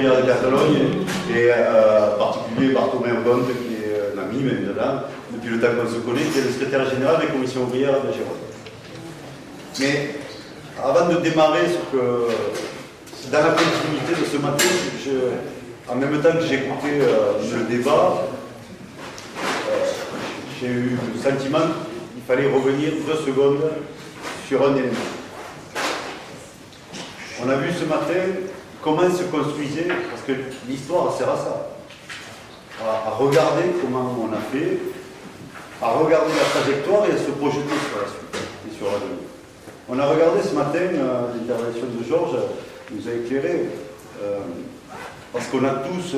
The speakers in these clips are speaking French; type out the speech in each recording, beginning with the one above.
ouvrière de Catalogne, et en particulier Barthomé Bonte, qui est un ami maintenant, depuis le temps qu'on se connaît, qui est le secrétaire général des commissions ouvrières de Gérone. Mais avant de démarrer dans la continuité de ce matin, en même temps que j'écoutais le débat, j'ai eu le sentiment qu'il fallait revenir 2 secondes sur un élément. On a vu ce matin comment se construisait, parce que l'histoire sert à ça, à regarder comment on a fait, à regarder la trajectoire et à se projeter sur la suite et sur l'avenir. On a regardé ce matin l'intervention de Georges, qui nous a éclairé, parce qu'on a tous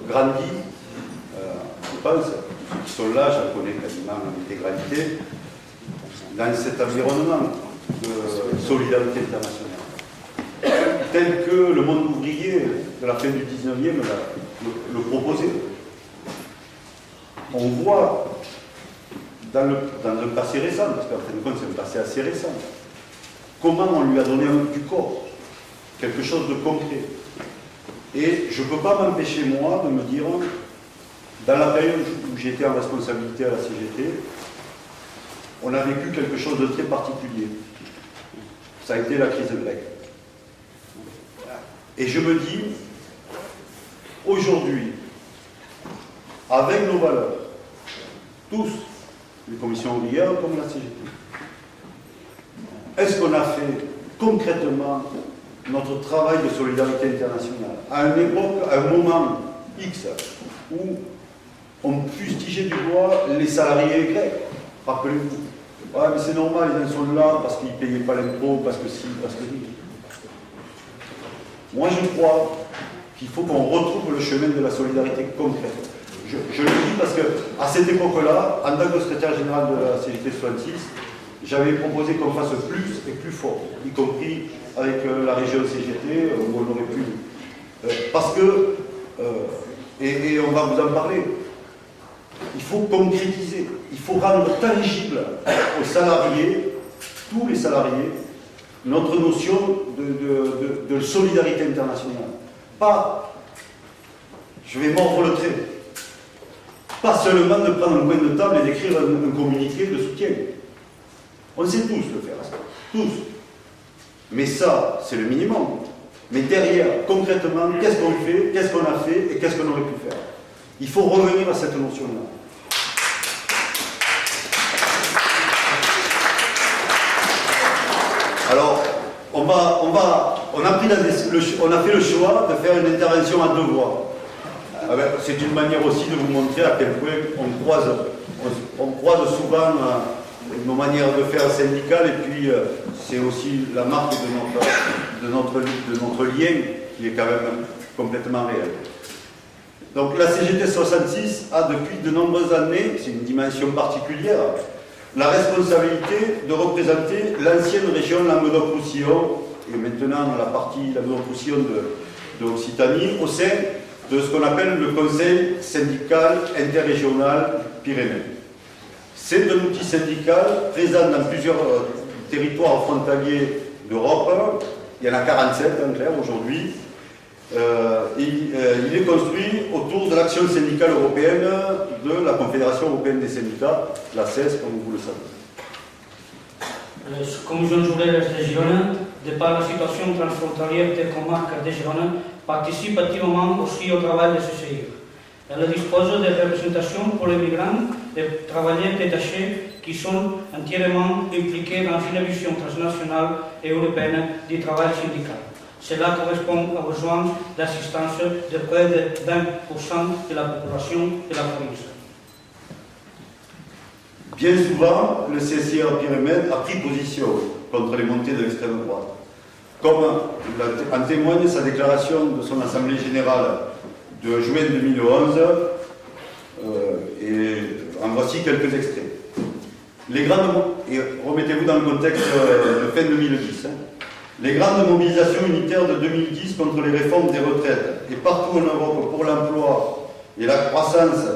grandi, je pense, ceux qui sont là, j'en connais quasiment l'intégralité, dans cet environnement de solidarité internationale, tel que le monde ouvrier de la fin du 19e le proposait. On voit dans le passé récent, parce qu'en fin de compte c'est un passé assez récent, comment on lui a donné du corps, quelque chose de concret. Et je ne peux pas m'empêcher, moi, de me dire, dans la période où j'étais en responsabilité à la CGT, on a vécu quelque chose de très particulier. Ça a été la crise grecque. Et je me dis, aujourd'hui, avec nos valeurs, tous, les commissions ouvrières comme la CGT, est-ce qu'on a fait concrètement notre travail de solidarité internationale à une époque, à un moment X, où on fustigeait du doigt les salariés grecs? Rappelez-vous. Ouais, mais c'est normal, ils en sont là parce qu'ils ne payaient pas l'impôt, parce que si, parce que oui. Moi, je crois qu'il faut qu'on retrouve le chemin de la solidarité concrète. Je le dis parce qu'à cette époque-là, en tant que secrétaire général de la CGT 66, j'avais proposé qu'on fasse plus et plus fort, y compris avec la région CGT, où on aurait pu. Parce que, et on va vous en parler, il faut concrétiser, il faut rendre tangible aux salariés, tous les salariés, notre notion de solidarité internationale. Pas, je vais mordre le trait, pas seulement de prendre un coin de table et d'écrire un communiqué de soutien. On sait tous le faire, ça. Tous. Mais ça, c'est le minimum. Mais derrière, concrètement, qu'est-ce qu'on fait, qu'est-ce qu'on a fait et qu'est-ce qu'on aurait pu faire? Il faut revenir à cette notion-là. Alors, on a fait le choix de faire une intervention à 2 voix. C'est une manière aussi de vous montrer à quel point on croise souvent nos manières de faire syndicales, et puis c'est aussi la marque de notre lien qui est quand même complètement réel. Donc la CGT 66 a depuis de nombreuses années, c'est une dimension particulière, la responsabilité de représenter l'ancienne région Languedoc-Roussillon, et maintenant la partie Languedoc-Roussillon de Occitanie, au sein de ce qu'on appelle le Conseil syndical interrégional Pyrénées. C'est un outil syndical présent dans plusieurs territoires frontaliers d'Europe. Il y en a 47 en clair aujourd'hui. Il est construit autour de l'action syndicale européenne de la Confédération européenne des syndicats, la CES, comme vous le savez. Les commissions ouvrières de Girona, de par la situation transfrontalière des comarques de Girona, participent activement aussi au travail de CCI. Elle dispose de représentations pour les migrants et travailleurs détachés qui sont entièrement impliqués dans une vision transnationale et européenne du travail syndical. Cela correspond aux besoins d'assistance de près de 20% de la population de la province. Bien souvent, le CCR Pyrénées a pris position contre les montées de l'extrême droite, comme en témoigne sa déclaration de son Assemblée générale de juin 2011, et en voici quelques extraits. Et remettez-vous dans le contexte de fin 2010. Les grandes mobilisations unitaires de 2010 contre les réformes des retraites et partout en Europe pour l'emploi et la croissance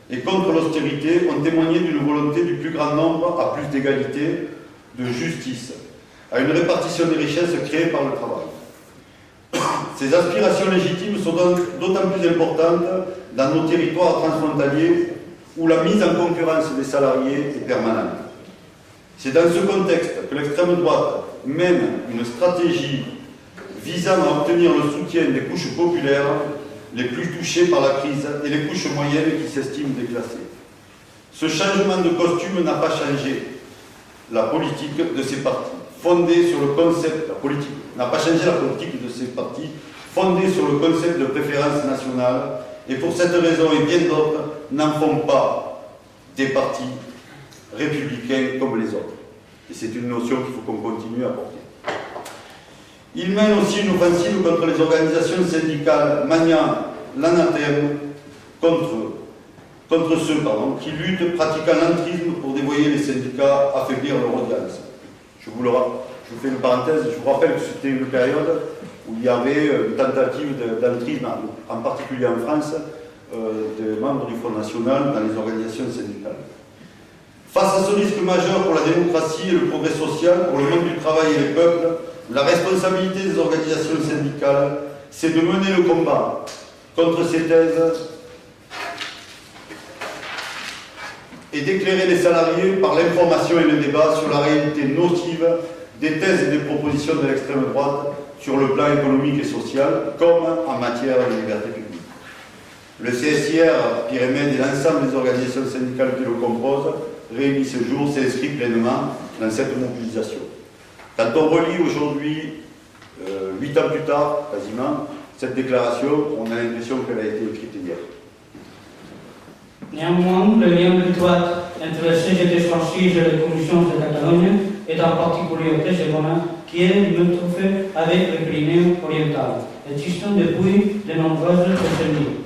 et contre l'austérité ont témoigné d'une volonté du plus grand nombre à plus d'égalité, de justice, à une répartition des richesses créées par le travail. Ces aspirations légitimes sont d'autant plus importantes dans nos territoires transfrontaliers où la mise en concurrence des salariés est permanente. C'est dans ce contexte que l'extrême droite mène une stratégie visant à obtenir le soutien des couches populaires les plus touchées par la crise et les couches moyennes qui s'estiment déclassées. Ce changement de costume n'a pas changé la politique de ces partis, fondée sur le concept, n'a pas changé la politique de ces partis, fondée sur le concept de préférence nationale, et pour cette raison et bien d'autres, n'en font pas des partis républicains comme les autres. Et c'est une notion qu'il faut qu'on continue à porter. Il mène aussi une offensive contre les organisations syndicales, maniant l'anathème contre ceux qui luttent, pratiquant l'entrisme pour dévoyer les syndicats, affaiblir leur audience. Je vous fais une parenthèse, je vous rappelle que c'était une période où il y avait une tentative d'entrisme, en particulier en France, des membres du Front National dans les organisations syndicales. Face à ce risque majeur pour la démocratie et le progrès social, pour le monde du travail et les peuples, la responsabilité des organisations syndicales, c'est de mener le combat contre ces thèses et d'éclairer les salariés par l'information et le débat sur la réalité nocive des thèses et des propositions de l'extrême droite sur le plan économique et social, comme en matière de liberté publique. Le CSIR, Pyrémède et l'ensemble des organisations syndicales qui le composent, réunis ce jour, s'inscrit pleinement dans cette mobilisation. Quand on relit aujourd'hui, 8 ans plus tard, quasiment, cette déclaration, on a l'impression qu'elle a été écrite hier. Néanmoins, le lien étroit entre la CGT française et les commissions de Catalogne est en particulier de Girona, qui est limitrophe avec le Pyrénées oriental, existant depuis de nombreuses décennies.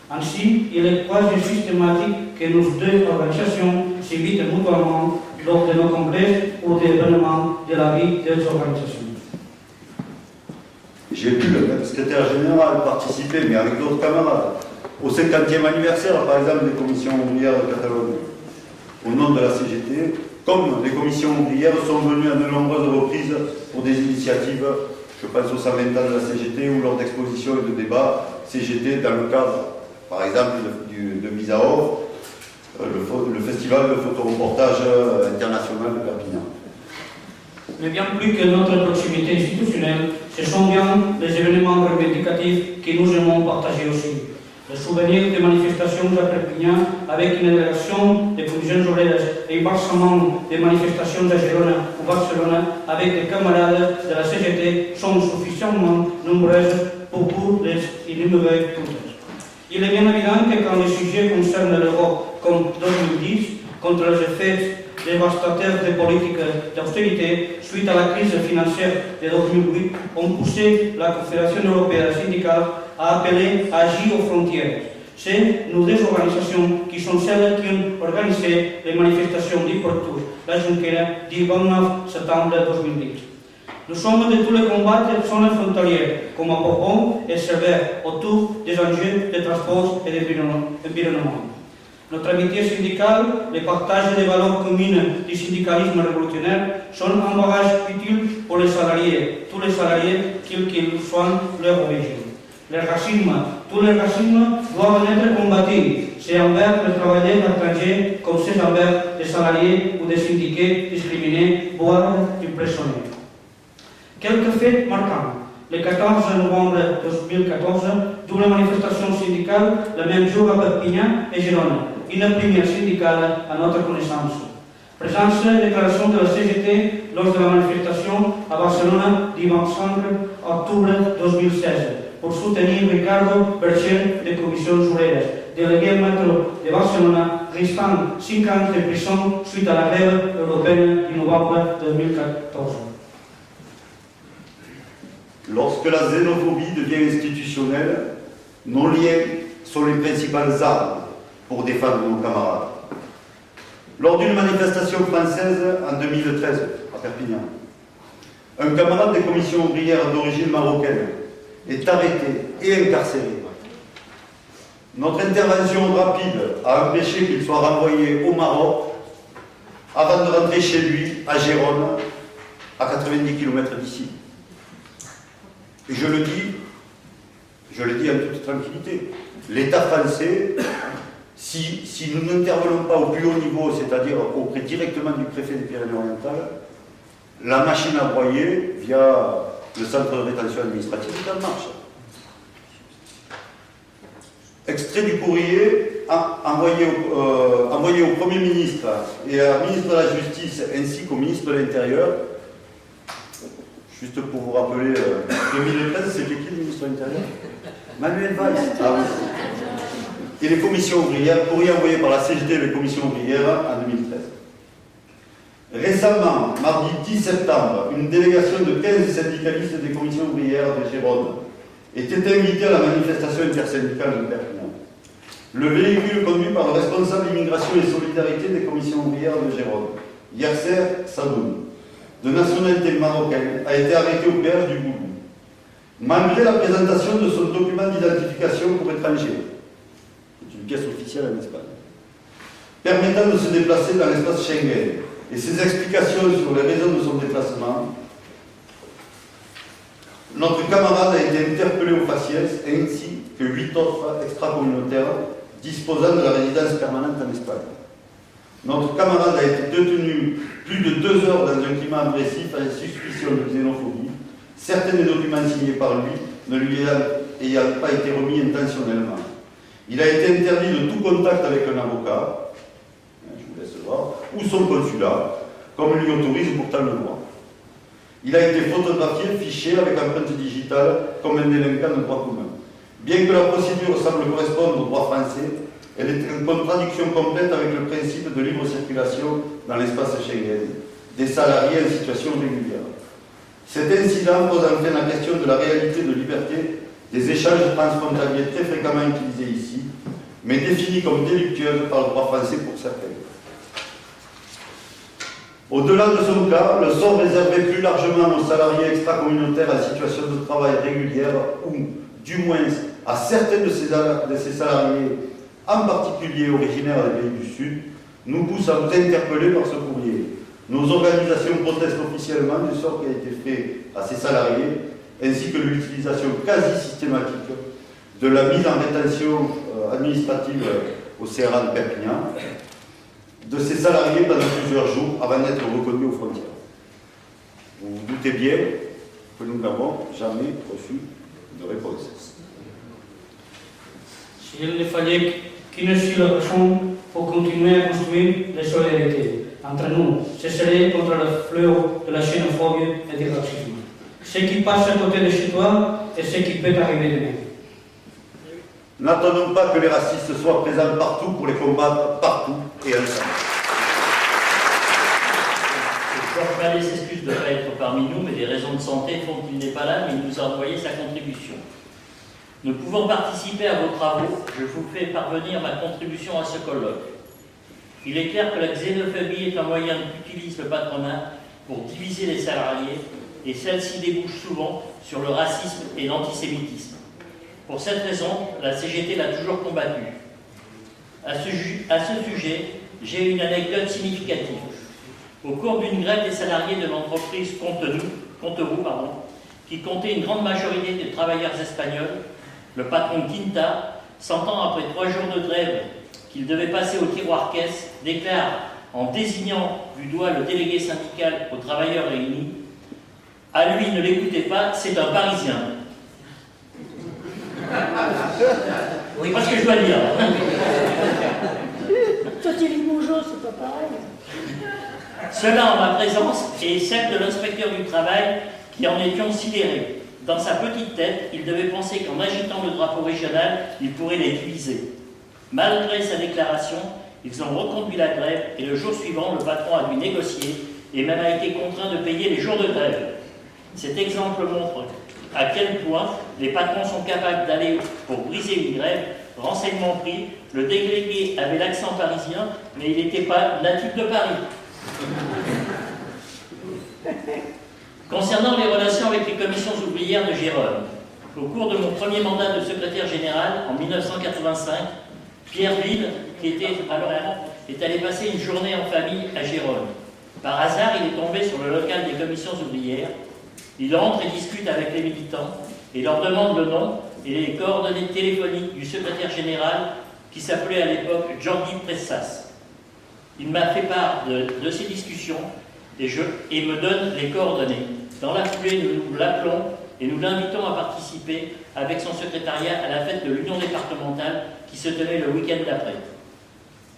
Ainsi, il est quasi systématique que nos deux organisations s'évitent mutuellement lors de nos congrès ou d'événements de la vie des organisations. J'ai vu le secrétaire général participer, mais avec d'autres camarades, au 50e anniversaire, par exemple, des commissions ouvrières de Catalogne, au nom de la CGT, comme les commissions ouvrières sont venues à de nombreuses reprises pour des initiatives, je pense aux 120 ans de la CGT ou lors d'expositions et de débats CGT dans le cadre, par exemple, de Misaor, le festival de photoreportage international de Perpignan. Mais bien plus que notre proximité institutionnelle, ce sont bien les événements revendicatifs que nous aimons partager aussi. Le souvenir des manifestations à Perpignan avec une délégation des commissions ouvrières et éparsément des manifestations à Girona ou Barcelone avec des camarades de la CGT sont suffisamment nombreuses pour les énumérer toutes. Il est bien évident que quand le sujet concerne l'Europe, comme 2010, contre les effets dévastateurs des politiques d'austérité suite à la crise financière de 2008, ont poussé la Confédération européenne syndicale à appeler à agir aux frontières. C'est nos deux organisations qui sont celles qui ont organisé les manifestations d'Iportu, la Junquera, du 29 septembre 2010. Nous sommes de tous les combats de zones frontalières, comme à Bourbon et Sévère, autour des enjeux de transport et d'environnement. Notre amitié syndicale, le partage des valeurs communes du syndicalisme révolutionnaire sont un bagage utile pour les salariés, tous les salariés, quels qu'ils soient leur origine. Le racisme, tous les racismes doivent être combattus. C'est envers les travailleurs étrangers comme c'est envers les salariés ou des syndiqués discriminés, voire emprisonnés. Quelques faits marquants. Le 14 novembre 2014, double manifestation syndicale, le même jour à Perpignan et Girona. Une première syndicale à notre connaissance. Présence et déclaration de la CGT lors de la manifestation à Barcelone du 25 octobre 2016 pour soutenir Ricardo Bercher des commissions ouvrières, délégué maître de Barcelone, risquant 5 ans de prison suite à la grève européenne du novembre 2014. Lorsque la xénophobie devient institutionnelle, nos liens sont les principales armes pour défendre nos camarades. Lors d'une manifestation française en 2013 à Perpignan, un camarade des commissions ouvrières d'origine marocaine est arrêté et incarcéré. Notre intervention rapide a empêché qu'il soit renvoyé au Maroc avant de rentrer chez lui à Gérone, à 90 km d'ici. Et je le dis je le dis en toute tranquillité, l'État français, si nous n'intervenons pas au plus haut niveau, c'est-à-dire auprès directement du préfet des Pyrénées-Orientales, la machine à broyer, via le centre de rétention administrative, est en marche. Extrait du courrier envoyé au Premier ministre et à la ministre de la Justice ainsi qu'au ministre de l'Intérieur. Juste pour vous rappeler, 2013, c'était qui le ministre de l'Intérieur? Manuel Valls. Ah oui. Et les commissions ouvrières, courrier envoyé par la CGT et les commissions ouvrières en 2013. Récemment, mardi 10 septembre, une délégation de 15 syndicalistes des commissions ouvrières de Gironde était invitée à la manifestation intersyndicale de Perpignan. Le véhicule conduit par le responsable immigration et solidarité des commissions ouvrières de Gironde, Yasser Sadoun, de nationalité marocaine, a été arrêté au péage du Boulou. Malgré la présentation de son document d'identification pour étranger, c'est une pièce officielle en Espagne, permettant de se déplacer dans l'espace Schengen, et ses explications sur les raisons de son déplacement, notre camarade a été interpellé au faciès, ainsi que 8 autres extra-communautaires disposant de la résidence permanente en Espagne. Notre camarade a été détenu plus de 2 heures dans un climat agressif à suspicion de xénophobie, certains des documents signés par lui ne lui ayant pas été remis intentionnellement. Il a été interdit de tout contact avec un avocat, je vous laisse voir, ou son consulat, comme lui autorise pourtant le droit. Il a été photographié, fiché avec empreinte digitale comme un délinquant de droit commun. Bien que la procédure semble correspondre au droit français, elle est en contradiction complète avec le principe de libre circulation dans l'espace Schengen des salariés en situation régulière. Cet incident pose enfin la question de la réalité de liberté des échanges transfrontaliers très fréquemment utilisés ici, mais définis comme délictueux par le droit français pour certains. Au-delà de son cas, le sort réservé plus largement aux salariés extra-communautaires en situation de travail régulière ou, du moins, à certains de ces salariés, en particulier originaires des pays du Sud, nous pousse à nous interpeller par ce courrier. Nos organisations protestent officiellement du sort qui a été fait à ces salariés, ainsi que de l'utilisation quasi systématique de la mise en rétention administrative au CRA de Perpignan, de ces salariés pendant plusieurs jours avant d'être reconnus aux frontières. Vous vous doutez bien que nous n'avons jamais reçu de réponse. S'il ne fallait qu'une seule raison pour continuer à construire la solidarité entre nous, ce serait contre le fléau de la xénophobie et du racisme. Ce qui passe à côté de chez toi et ce qui peut arriver demain. N'attendons pas que les racistes soient présents partout pour les combattre partout et ensemble. Jorge s'excuse de ne pas être parmi nous, mais des raisons de santé font qu'il n'est pas là, mais il nous a envoyé sa contribution. Ne pouvant participer à vos travaux, je vous fais parvenir ma contribution à ce colloque. Il est clair que la xénophobie est un moyen qu'utilise le patronat pour diviser les salariés, et celle-ci débouche souvent sur le racisme et l'antisémitisme. Pour cette raison, la CGT l'a toujours combattu. À ce sujet, j'ai une anecdote significative. Au cours d'une grève des salariés de l'entreprise Conteroux, qui comptait une grande majorité de travailleurs espagnols, le patron Quinta, sentant après 3 jours de grève qu'il devait passer au tiroir caisse, déclare, en désignant du doigt le délégué syndical aux travailleurs réunis, « À lui, ne l'écoutez pas, c'est un Parisien. » Oui, parce que je dois le dire. Toi, t'es Limoges, c'est pas pareil. Cela en ma présence et celle de l'inspecteur du travail qui en étions sidérés. Dans sa petite tête, il devait penser qu'en agitant le drapeau régional, il pourrait les diviser. Malgré sa déclaration, ils ont reconduit la grève et le jour suivant, le patron a dû négocier et même a été contraint de payer les jours de grève. Cet exemple montre à quel point les patrons sont capables d'aller pour briser une grève. Renseignement pris, le délégué avait l'accent parisien, mais il n'était pas natif de Paris. Concernant les relations avec les commissions ouvrières de Gérone, au cours de mon premier mandat de secrétaire général en 1985, Pierre Ville, qui était alors est allé passer une journée en famille à Gérone. Par hasard, il est tombé sur le local des commissions ouvrières. Il entre et discute avec les militants et leur demande le nom et les coordonnées téléphoniques du secrétaire général qui s'appelait à l'époque Jordi Pressas. Il m'a fait part de ces discussions et me donne les coordonnées. Dans la foulée, nous l'appelons et nous l'invitons à participer avec son secrétariat à la fête de l'Union départementale qui se tenait le week-end d'après.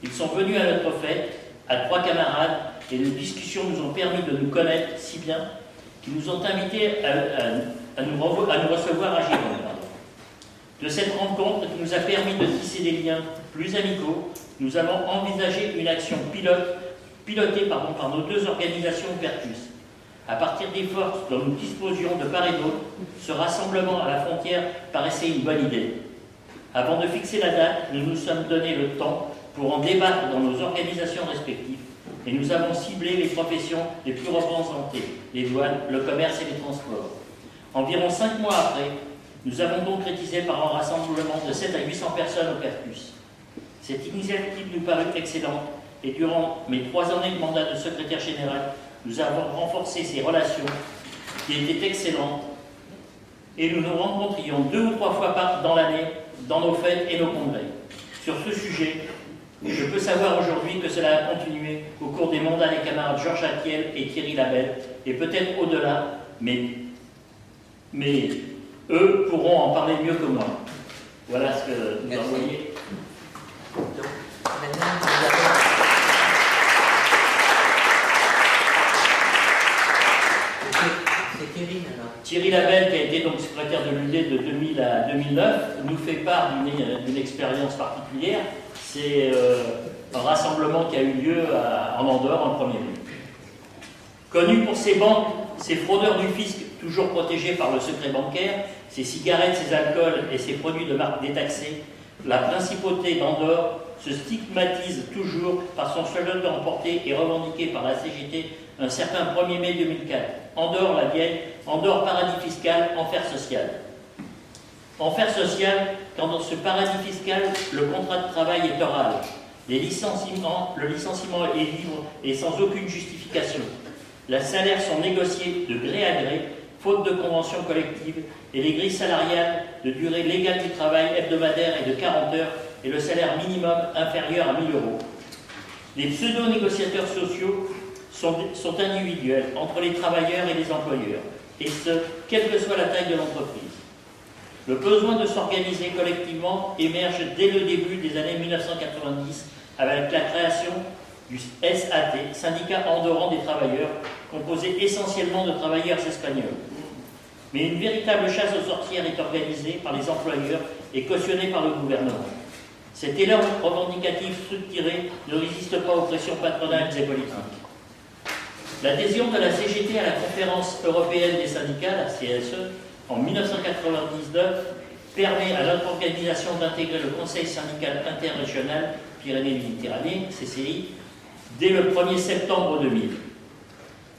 Ils sont venus à notre fête, à 3 camarades, et les discussions nous ont permis de nous connaître si bien qu'ils nous ont invités à nous recevoir à Gironde. De cette rencontre qui nous a permis de tisser des liens plus amicaux, nous avons envisagé une action pilotée par nos deux organisations Percus. À partir des forces dont nous disposions de part et d'autre, ce rassemblement à la frontière paraissait une bonne idée. Avant de fixer la date, nous nous sommes donné le temps pour en débattre dans nos organisations respectives et nous avons ciblé les professions les plus représentées, les douanes, le commerce et les transports. Environ 5 mois après, nous avons concrétisé par un rassemblement de 7 à 800 personnes au Percus. Cette initiative nous parut excellente et durant mes 3 années de mandat de secrétaire général, nous avons renforcé ces relations qui étaient excellentes et nous nous rencontrions 2 ou 3 fois dans l'année dans nos fêtes et nos congrès. Sur ce sujet, je peux savoir aujourd'hui que cela a continué au cours des mandats des camarades Georges Attiel et Thierry Labelle et peut-être au-delà, mais eux pourront en parler mieux que moi. Voilà ce que nous envoyez. Donc, maintenant, nous avons... C'est Thierry, maintenant. Thierry Labelle, qui a été donc secrétaire de l'UD de 2000 à 2009, nous fait part d'une expérience particulière. C'est un rassemblement qui a eu lieu en Andorre en premier lieu. Connu pour ses banques, ces fraudeurs du fisc toujours protégés par le secret bancaire, ses cigarettes, ses alcools et ses produits de marque détaxés, la principauté d'Andorre se stigmatise toujours par son slogan emporté et revendiqué par la CGT un certain 1er mai 2004. Andorre la vieille, Andorre paradis fiscal, enfer social. Enfer social, quand dans ce paradis fiscal, le contrat de travail est oral. Le licenciement est libre et sans aucune justification. Les salaires sont négociés de gré à gré, faute de convention collective, et les grilles salariales de durée légale du travail hebdomadaire est de 40 heures et le salaire minimum inférieur à 1 000 €. Les pseudo-négociateurs sociaux sont individuels entre les travailleurs et les employeurs, et ce, quelle que soit la taille de l'entreprise. Le besoin de s'organiser collectivement émerge dès le début des années 1990 avec la création du SAT, syndicat andorran des travailleurs, composé essentiellement de travailleurs espagnols. Mais une véritable chasse aux sorcières est organisée par les employeurs et cautionnée par le gouvernement. Cet élan revendicatif structuré ne résiste pas aux pressions patronales et politiques. L'adhésion de la CGT à la Conférence européenne des syndicats, la CSE, en 1999, permet à notre organisation d'intégrer le Conseil syndical interrégional Pyrénées-Méditerranée, CCI, dès le 1er septembre 2000.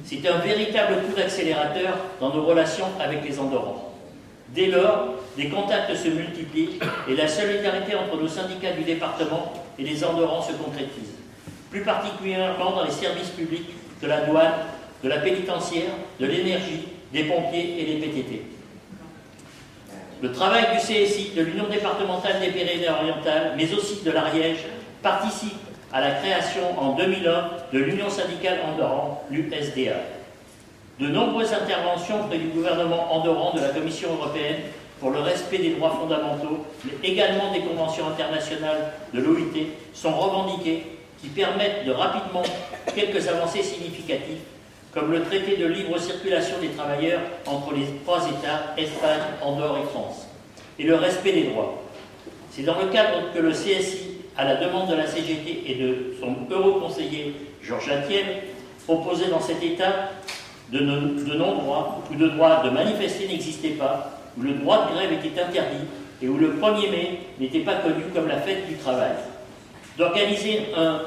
C'est un véritable coup d'accélérateur dans nos relations avec les Andorrans. Dès lors, les contacts se multiplient et la solidarité entre nos syndicats du département et les Andorrans se concrétise, plus particulièrement dans les services publics de la douane, de la pénitentiaire, de l'énergie, des pompiers et des PTT. Le travail du CSI, de l'Union départementale des Pyrénées-Orientales, mais aussi de l'Ariège, participe à la création en 2001 de l'Union syndicale andorran, l'USDA. De nombreuses interventions auprès du gouvernement andorran de la Commission européenne pour le respect des droits fondamentaux, mais également des conventions internationales de l'OIT, sont revendiquées, qui permettent de rapidement quelques avancées significatives, comme le traité de libre circulation des travailleurs entre les 3 États, Espagne, Andorre et France, et le respect des droits. C'est dans le cadre que le CSI, à la demande de la CGT et de son euroconseiller Georges Attiel, proposait dans cet État de non-droit, où le droit de manifester n'existait pas, où le droit de grève était interdit et où le 1er mai n'était pas connu comme la fête du travail. D'organiser un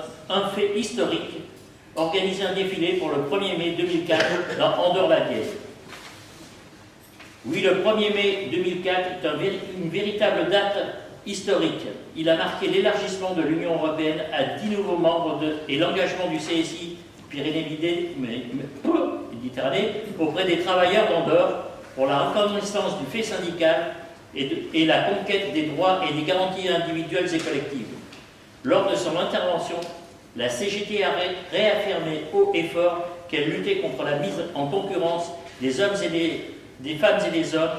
fait historique, organiser un défilé pour le 1er mai 2004 dans Andorre-la-Vieille. Oui, le 1er mai 2004 est une véritable date historique. Il a marqué l'élargissement de l'Union européenne à 10 nouveaux membres et l'engagement du CSI Pyrénées-Méditerranée auprès des travailleurs d'Andorre pour la reconnaissance du fait syndical et la conquête des droits et des garanties individuelles et collectives. Lors de son intervention, la CGT a réaffirmé haut et fort qu'elle luttait contre la mise en concurrence des hommes et des femmes et des hommes,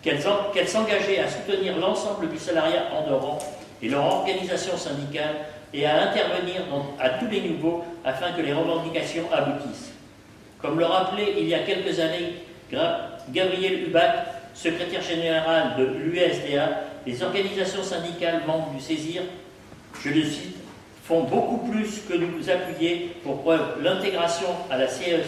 qu'elle s'engageait à soutenir l'ensemble du salariat endorant et leur organisation syndicale et à intervenir à tous les niveaux afin que les revendications aboutissent. Comme le rappelait il y a quelques années Gabriel Hubac, secrétaire général de l'USDA, les organisations syndicales membres du CESIR, je le cite, font beaucoup plus que nous appuyer. Pour preuve, l'intégration à la CES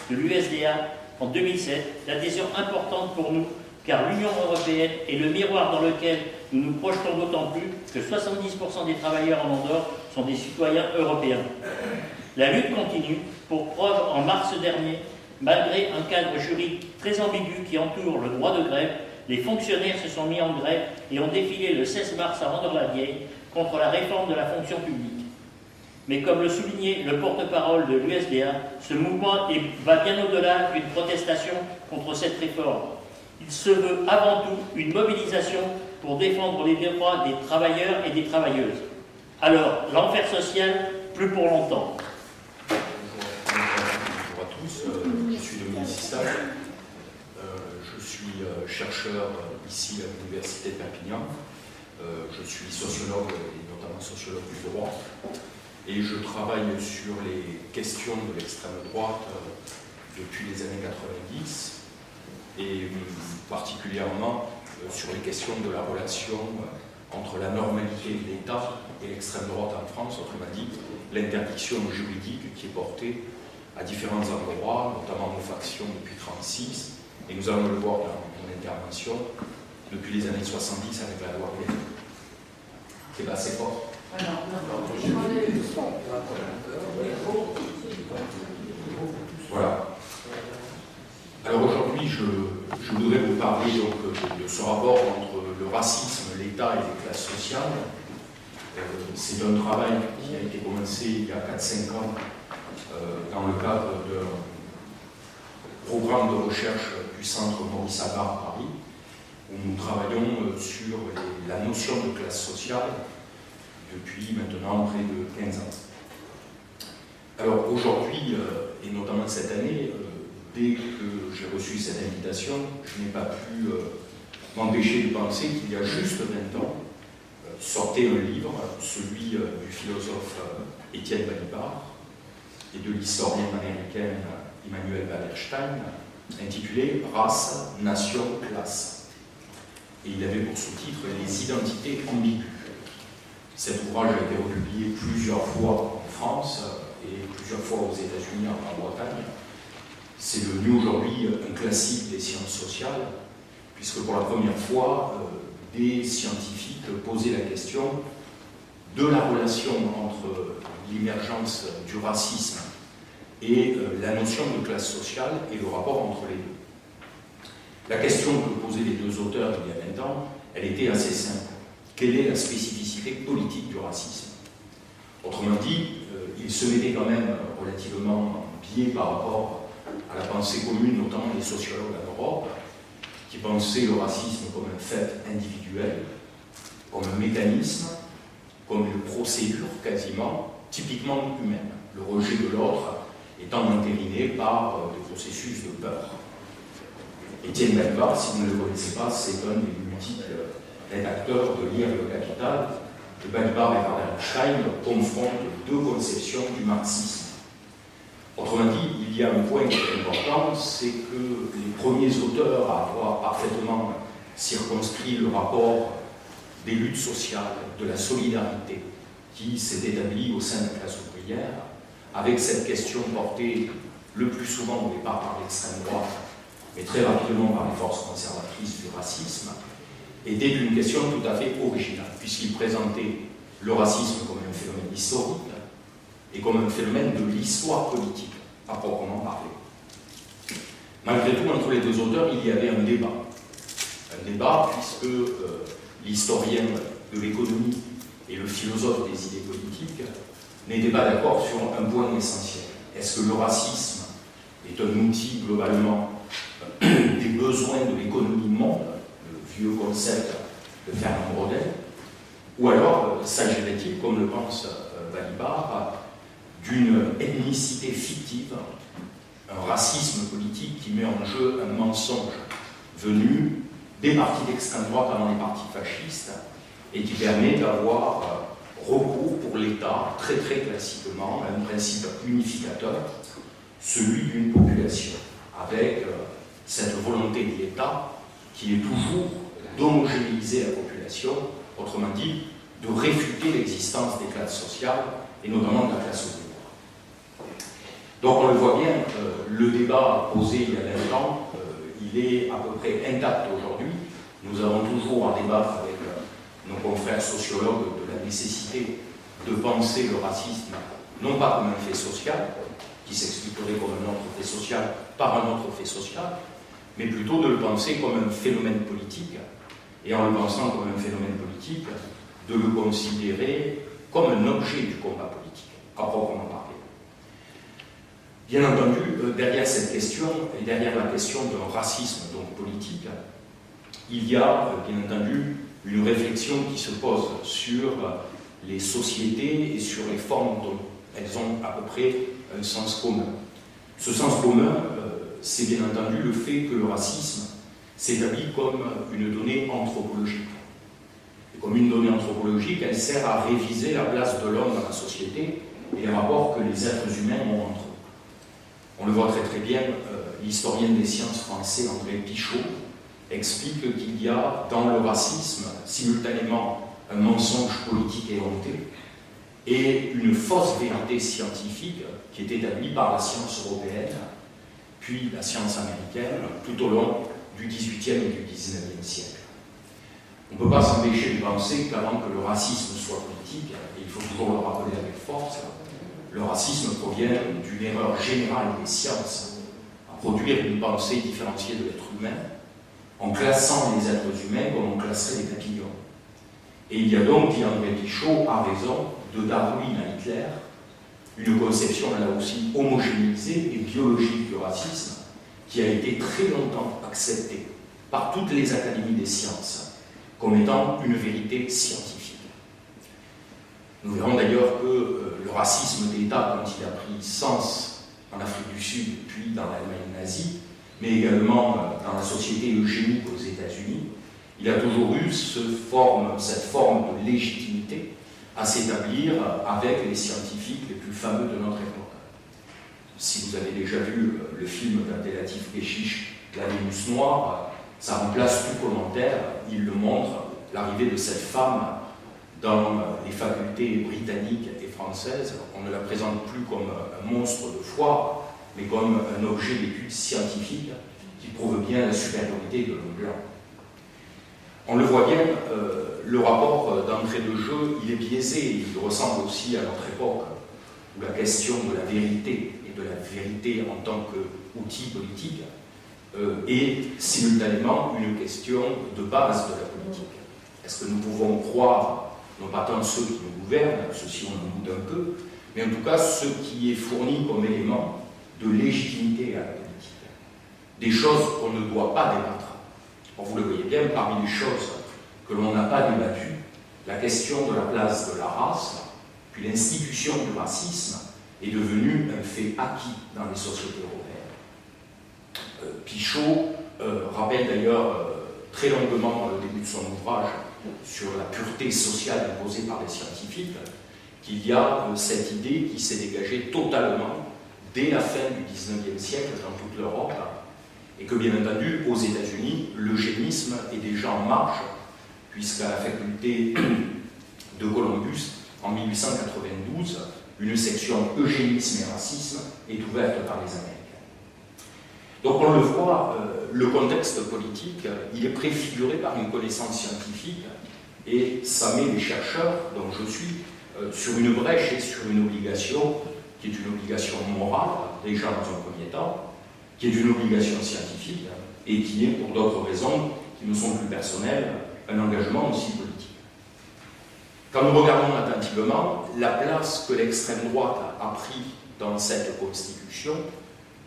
de l'USDA en 2007, l'adhésion importante pour nous, car l'Union européenne est le miroir dans lequel nous nous projetons, d'autant plus que 70% des travailleurs en Andorre sont des citoyens européens. La lutte continue. Pour preuve, en mars dernier, malgré un cadre juridique très ambigu qui entoure le droit de grève, les fonctionnaires se sont mis en grève et ont défilé le 16 mars à Andorre-la-Vieille contre la réforme de la fonction publique. Mais comme le soulignait le porte-parole de l'USDA, ce mouvement va bien au-delà d'une protestation contre cette réforme. Il se veut avant tout une mobilisation pour défendre les droits des travailleurs et des travailleuses. Alors, l'enfer social, plus pour longtemps. Bonjour à tous, je suis Dominique Sistac, je suis chercheur ici à l'Université de Perpignan, je suis sociologue et notamment sociologue du droit, et je travaille sur les questions de l'extrême droite depuis les années 90, et particulièrement sur les questions de la relation entre la normalité de l'État et l'extrême droite en France, autrement dit, l'interdiction juridique qui est portée à différents endroits, notamment nos factions depuis 1936, et nous allons le voir dans mon intervention, depuis les années 70 avec la loi Pénale. C'est pas assez fort. Voilà. Alors aujourd'hui, je voudrais vous parler donc de ce rapport entre le racisme, l'État et les classes sociales. C'est un travail qui a été commencé il y a 4-5 ans dans le cadre d'un programme de recherche du centre Maurice Agar à Paris, où nous travaillons sur la notion de classe sociale depuis maintenant près de 15 ans. Alors aujourd'hui, et notamment cette année, dès que j'ai reçu cette invitation, je n'ai pas pu m'empêcher de penser qu'il y a juste 20 ans, sortait un livre, celui du philosophe Étienne Balibar et de l'historienne américaine Immanuel Wallerstein, intitulé « Race, nation, classe ». Et il avait pour sous-titre « Les identités ambiguës ». Cet ouvrage a été republié plusieurs fois en France et plusieurs fois aux États-Unis, en Bretagne. C'est devenu aujourd'hui un classique des sciences sociales, puisque pour la première fois, des scientifiques posaient la question de la relation entre l'émergence du racisme et la notion de classe sociale et le rapport entre les deux. La question que posaient les deux auteurs il y a 20 ans, elle était assez simple. Quelle est la spécificité politique du racisme? Autrement dit, il se mettait quand même relativement biais par rapport à la pensée commune, notamment des sociologues en Europe, qui pensaient le racisme comme un fait individuel, comme un mécanisme, comme une procédure quasiment typiquement humaine, le rejet de l'autre étant entériné par des processus de peur. Étienne Balibar, si vous ne le connaissez pas, c'est un des multiples rédacteurs de Lire le Capital. Balibar et Wallerstein confrontent deux conceptions du marxisme. Autrement dit, il y a un point qui est important, c'est que les premiers auteurs à avoir parfaitement circonscrit le rapport des luttes sociales, de la solidarité qui s'est établie au sein de la classe ouvrière, avec cette question portée le plus souvent au départ par l'extrême droite, mais très rapidement par les forces conservatrices du racisme, était une question tout à fait originale, puisqu'il présentait le racisme comme un phénomène historique et comme un phénomène de l'histoire politique, à proprement parler. Malgré tout, entre les deux auteurs, il y avait un débat. Un débat puisque l'historien de l'économie et le philosophe des idées politiques n'étaient pas d'accord sur un point essentiel. Est-ce que le racisme est un outil globalement des besoins de l'économie monde? Le vieux concept de Fernand Braudel, ou alors s'agirait-il, comme le pense Balibar, d'une ethnicité fictive, un racisme politique qui met en jeu un mensonge venu des partis d'extrême droite avant les partis fascistes et qui permet d'avoir recours pour l'État, très très classiquement, à un principe unificateur, celui d'une population, avec cette volonté de l'État qui est toujours d'homogénéiser la population, autrement dit, de réfuter l'existence des classes sociales, et notamment de la classe ouvrière. Donc on le voit bien, le débat posé il y a 20 ans, il est à peu près intact aujourd'hui. Nous avons toujours à débattre avec nos confrères sociologues de la nécessité de penser le racisme, non pas comme un fait social, qui s'expliquerait comme un autre fait social par un autre fait social, mais plutôt de le penser comme un phénomène politique, et en le pensant comme un phénomène politique, de le considérer comme un objet du combat politique, à proprement parler. Bien entendu, derrière cette question, et derrière la question d'un racisme donc politique, il y a, bien entendu, une réflexion qui se pose sur les sociétés et sur les formes dont elles ont à peu près un sens commun. Ce sens commun, c'est bien entendu le fait que le racisme s'établit comme une donnée anthropologique. Et comme une donnée anthropologique, elle sert à réviser la place de l'homme dans la société et les rapports que les êtres humains ont entre eux. On le voit très très bien, l'historien des sciences français André Pichot explique qu'il y a dans le racisme simultanément un mensonge politique éhonté et une fausse vérité scientifique qui est établie par la science européenne, puis la science américaine, tout au long du XVIIIe et du XIXe siècle. On ne peut pas s'empêcher de penser qu'avant que le racisme soit politique, et il faut toujours le rappeler avec force, le racisme provient d'une erreur générale des sciences à produire une pensée différenciée de l'être humain en classant les êtres humains comme on classerait les papillons. Et il y a donc, dit André Pichot, à raison, de Darwin à Hitler, une conception là aussi homogénéisée et biologique du racisme qui a été très longtemps acceptée par toutes les académies des sciences comme étant une vérité scientifique. Nous verrons d'ailleurs que le racisme d'État, quand il a pris sens en Afrique du Sud puis dans l'Allemagne nazie, mais également dans la société eugénique aux États-Unis, il a toujours eu cette forme de légitimité à s'établir avec les scientifiques les plus fameux de notre époque. Si vous avez déjà vu le film d'Abdelatif Kechiche, L'Animus Noir, ça remplace tout commentaire, il le montre, l'arrivée de cette femme dans les facultés britanniques et françaises. On ne la présente plus comme un monstre de foire, mais comme un objet d'étude scientifique qui prouve bien la supériorité de l'homme blanc. On le voit bien, le rapport d'entrée de jeu, il est biaisé, il ressemble aussi à notre époque, où la question de la vérité et de la vérité en tant qu'outil politique est simultanément une question de base de la politique. Est-ce que nous pouvons croire, non pas tant ceux qui nous gouvernent, ceux-ci on en doute un peu, mais en tout cas ce qui est fourni comme élément de légitimité à la politique. Des choses qu'on ne doit pas débattre. Or, vous le voyez bien, parmi les choses que l'on n'a pas débattues, la question de la place de la race, puis l'institution du racisme, est devenue un fait acquis dans les sociétés européennes. Pichot rappelle d'ailleurs très longuement dans le début de son ouvrage sur la pureté sociale imposée par les scientifiques, qu'il y a cette idée qui s'est dégagée totalement dès la fin du XIXe siècle dans toute l'Europe, et que bien entendu, aux États-Unis, l'eugénisme est déjà en marche, puisqu'à la faculté de Columbus, en 1892, une section eugénisme et racisme est ouverte par les Américains. Donc on le voit, le contexte politique, il est préfiguré par une connaissance scientifique, et ça met les chercheurs, dont je suis, sur une brèche et sur une obligation, qui est une obligation morale, déjà dans un premier temps, qui est une obligation scientifique, et qui est, pour d'autres raisons, qui me sont plus personnelles, un engagement aussi politique. Quand nous regardons attentivement la place que l'extrême droite a pris dans cette constitution,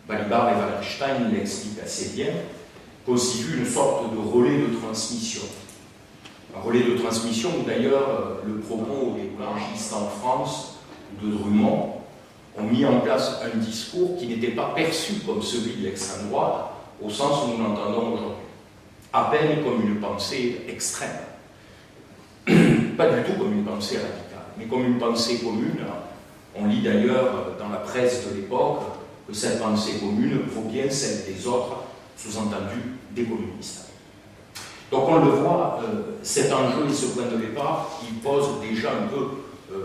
Balibar et Wallerstein l'expliquent assez bien, constitue une sorte de relais de transmission. Un relais de transmission où d'ailleurs le propos des écologistes en France, de Drummond, ont mis en place un discours qui n'était pas perçu comme celui de l'extrême droite, au sens où nous l'entendons aujourd'hui. À peine comme une pensée extrême. Pas du tout comme une pensée radicale, mais comme une pensée commune. On lit d'ailleurs dans la presse de l'époque que cette pensée commune vaut bien celle des autres, sous-entendu des communistes. Donc on le voit, cet enjeu et ce point de départ, il pose déjà un peu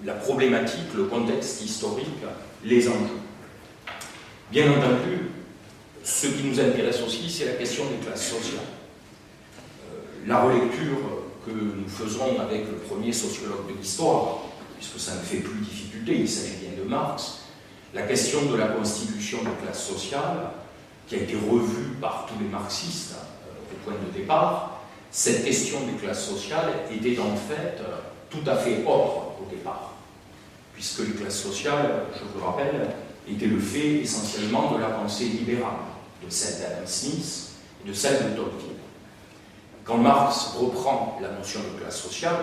la problématique, le contexte historique, les enjeux. Bien entendu, ce qui nous intéresse aussi, c'est la question des classes sociales. La relecture que nous faisons avec le premier sociologue de l'histoire, puisque ça ne fait plus difficulté, il s'agit bien de Marx, la question de la constitution des classes sociales, qui a été revue par tous les marxistes au point de départ, cette question des classes sociales était en fait tout à fait autre au départ, puisque les classes sociales, je vous le rappelle, étaient le fait essentiellement de la pensée libérale, de celle d'Adam Smith et de celle de Tocqueville. Quand Marx reprend la notion de classe sociale,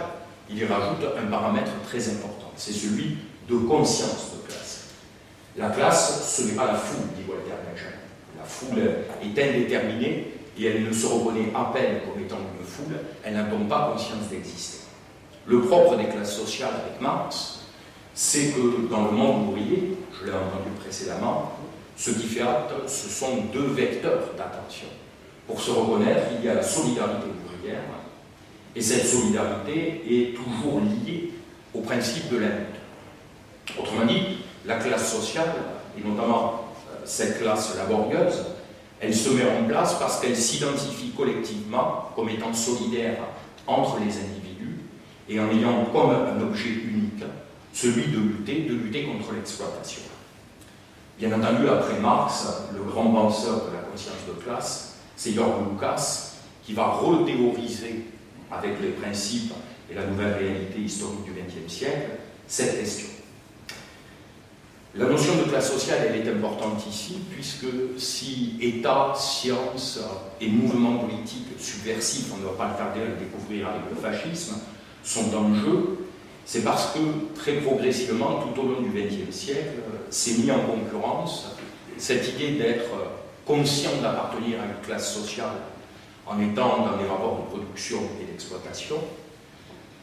il y rajoute un paramètre très important, c'est celui de conscience de classe. La classe, ce n'est pas la foule, dit Walter Benjamin. La foule est indéterminée et elle ne se reconnaît à peine comme étant une foule, elle n'a donc pas conscience d'exister. Le propre des classes sociales avec Marx, c'est que dans le monde ouvrier, je l'ai entendu précédemment, ce qui fait acte, ce sont deux vecteurs d'attention. Pour se reconnaître, il y a la solidarité ouvrière, et cette solidarité est toujours liée au principe de la lutte. Autrement dit, la classe sociale, et notamment cette classe laborieuse, elle se met en place parce qu'elle s'identifie collectivement comme étant solidaire entre les individus et en ayant comme un objet unique celui de lutter contre l'exploitation. Bien entendu, après Marx, le grand penseur de la conscience de classe, c'est Jörg Lukács, qui va rethéoriser avec les principes et la nouvelle réalité historique du XXe siècle cette question. La notion de classe sociale, elle est importante ici, puisque si État, science et mouvements politiques subversifs, on ne va pas le tarder à le découvrir avec le fascisme, sont en jeu, c'est parce que très progressivement, tout au long du XXe siècle, s'est mis en concurrence cette idée d'être conscient d'appartenir à une classe sociale en étant dans des rapports de production et d'exploitation.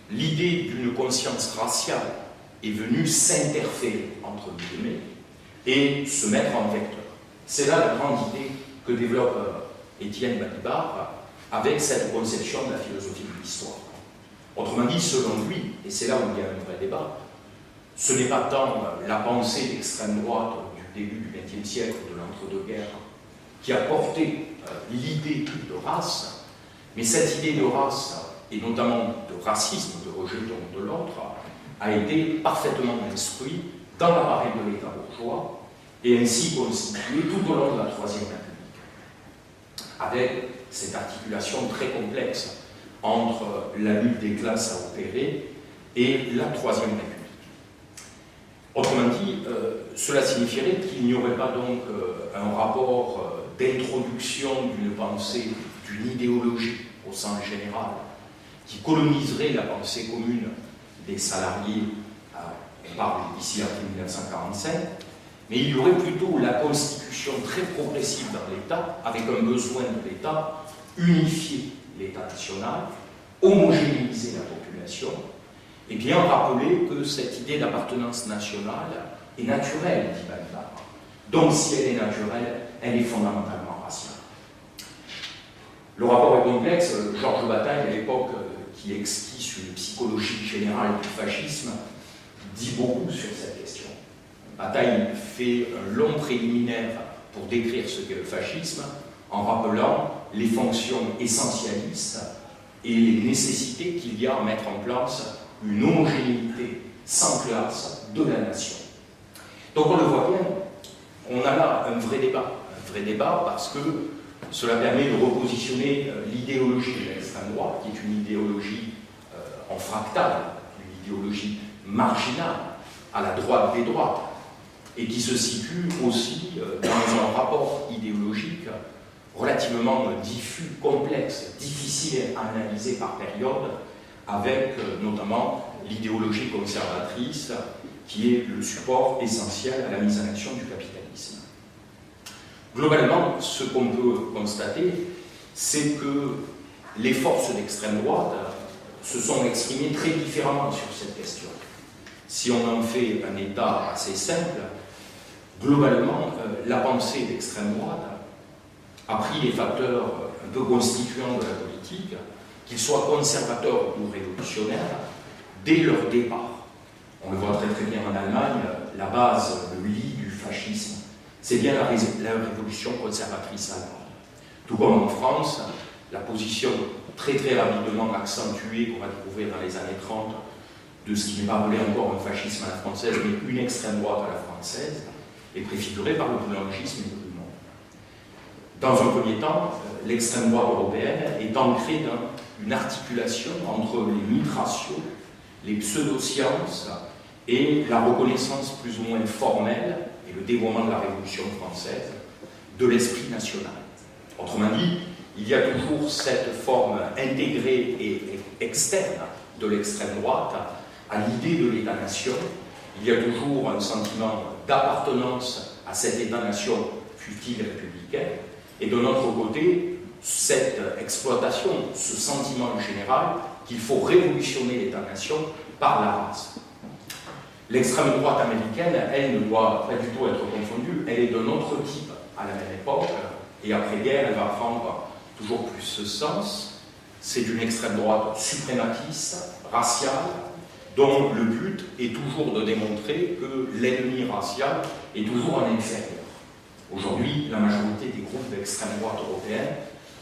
L'idée d'une conscience raciale est venue s'interférer entre guillemets et se mettre en vecteur. C'est là la grande idée que développe Étienne Balibar avec cette conception de la philosophie de l'histoire. Autrement dit, selon lui, et c'est là où il y a un vrai débat, ce n'est pas tant la pensée d'extrême droite du début du XXe siècle, de l'entre-deux-guerres, qui a porté l'idée de race, mais cette idée de race, et notamment de racisme, de rejet de l'autre, a été parfaitement instruit dans l'appareil de l'État bourgeois et ainsi constitué tout au long de la Troisième République, avec cette articulation très complexe entre la lutte des classes à opérer et la Troisième République. Autrement dit, cela signifierait qu'il n'y aurait pas donc un rapport d'introduction d'une pensée, d'une idéologie au sens général, qui coloniserait la pensée commune des salariés, on parle d'ici après 1945, mais il y aurait plutôt la constitution très progressive dans l'État, avec un besoin de l'État, unifier l'État national, homogénéiser la population, et bien rappeler que cette idée d'appartenance nationale est naturelle, dit Balibar. Donc si elle est naturelle, elle est fondamentalement raciale. Le rapport est complexe. Georges Bataille, à l'époque, qui esquisse une psychologie générale du fascisme, dit beaucoup sur cette question. Bataille fait un long préliminaire pour décrire ce qu'est le fascisme, en rappelant les fonctions essentialistes et les nécessités qu'il y a à mettre en place une homogénéité sans classe de la nation. Donc on le voit bien, on a là un vrai débat parce que cela permet de repositionner l'idéologie de l'extrême droite, qui est une idéologie en fractale, une idéologie marginale, à la droite des droites, et qui se situe aussi dans un rapport idéologique relativement diffus, complexe, difficile à analyser par période, avec notamment l'idéologie conservatrice qui est le support essentiel à la mise en action du capitalisme. Globalement, ce qu'on peut constater, c'est que les forces d'extrême droite se sont exprimées très différemment sur cette question. Si on en fait un état assez simple, globalement, la pensée d'extrême droite a pris les facteurs un peu constituants de la politique, qu'ils soient conservateurs ou révolutionnaires, dès leur départ. On le voit très très bien en Allemagne, la base, le lit du fascisme, c'est bien la révolution conservatrice allemande. Tout comme en France, la position très très rapidement accentuée qu'on va découvrir dans les années 30 de ce qui n'est pas appelé encore un fascisme à la française, mais une extrême droite à la française, est préfigurée par le boulangisme et le Roulement. Dans un premier temps, l'extrême droite européenne est ancrée dans une articulation entre les mythes raciaux, les pseudosciences et la reconnaissance plus ou moins formelle et le dévoiement de la Révolution française de l'esprit national. Autrement dit, il y a toujours cette forme intégrée et externe de l'extrême droite à l'idée de l'État-nation. Il y a toujours un sentiment d'appartenance à cet État-nation, fût-il républicain, et de notre côté, cette exploitation, ce sentiment général qu'il faut révolutionner l'État-nation par la race. L'extrême droite américaine, elle ne doit pas du tout être confondue, elle est d'un autre type à la même époque, et après-guerre, elle va prendre toujours plus ce sens. C'est une extrême droite suprématiste, raciale, dont le but est toujours de démontrer que l'ennemi racial est toujours un inférieur. Aujourd'hui, la majorité des groupes d'extrême droite européenne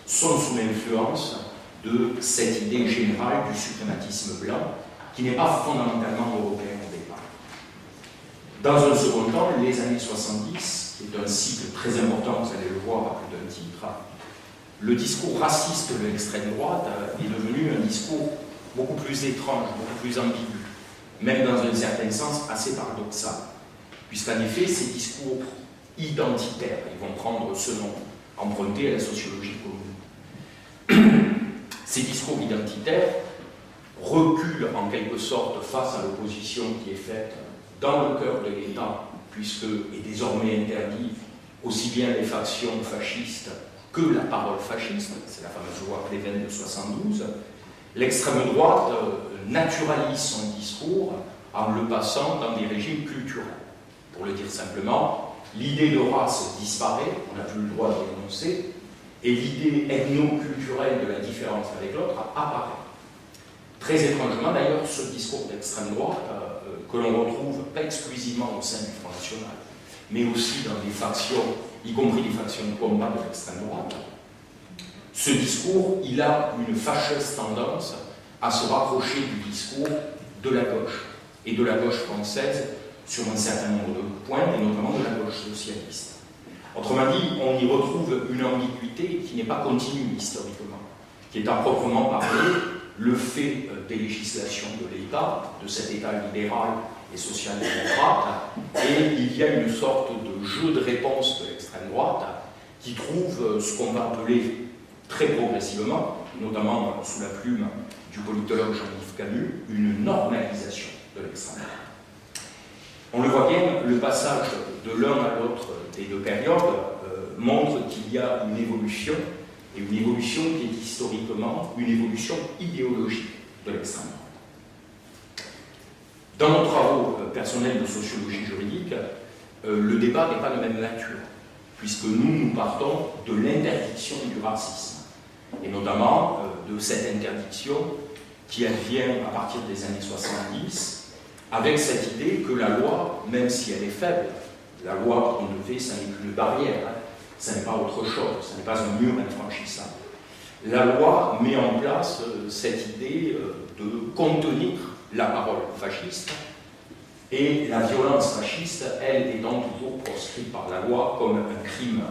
sont sous l'influence de cette idée générale du suprématisme blanc, qui n'est pas fondamentalement européen au départ. Dans un second temps, les années 70, qui est un cycle très important, vous allez le voir à plus d'un titre, le discours raciste de l'extrême droite est devenu un discours beaucoup plus étrange, beaucoup plus ambigu, même dans un certain sens assez paradoxal, puisqu'en effet, ces discours identitaires, ils vont prendre ce nom, emprunté à la sociologie commune. Ces discours identitaires reculent en quelque sorte face à l'opposition qui est faite dans le cœur de l'État, puisque est désormais interdit aussi bien les factions fascistes que la parole fasciste, c'est la fameuse loi Pleven de 72. L'extrême droite naturalise son discours en le passant dans des régimes culturels. Pour le dire simplement, l'idée de race disparaît, on n'a plus le droit de l'énoncer, et l'idée ethno-culturelle de la différence avec l'autre apparaît. Très étrangement, d'ailleurs, ce discours d'extrême droite, que l'on retrouve pas exclusivement au sein du Front National, mais aussi dans des factions, y compris les factions de combat de l'extrême droite, ce discours, il a une fâcheuse tendance à se rapprocher du discours de la gauche, et de la gauche française sur un certain nombre de points, et notamment de la gauche socialiste. Autrement dit, on y retrouve une ambiguïté qui n'est pas continue historiquement, qui est à proprement parler le fait des législations de l'État, de cet État libéral et social-démocrate, et il y a une sorte de jeu de réponse de l'extrême droite qui trouve ce qu'on va appeler très progressivement, notamment sous la plume du politologue Jean-Yves Camus, une normalisation de l'extrême droite. On le voit bien, le passage de l'un à l'autre des deux périodes montre qu'il y a une évolution, et une évolution qui est historiquement une évolution idéologique de l'extrême droite. Dans nos travaux personnels de sociologie juridique, le débat n'est pas de même nature, puisque nous partons de l'interdiction du racisme, et notamment de cette interdiction qui advient à partir des années 70, avec cette idée que la loi, même si elle est faible, la loi qu'on devait, ça n'est qu'une barrière, ça n'est pas autre chose, ça n'est pas un mur infranchissable. La loi met en place cette idée de contenir la parole fasciste, et la violence fasciste, elle, étant toujours proscrite par la loi comme un crime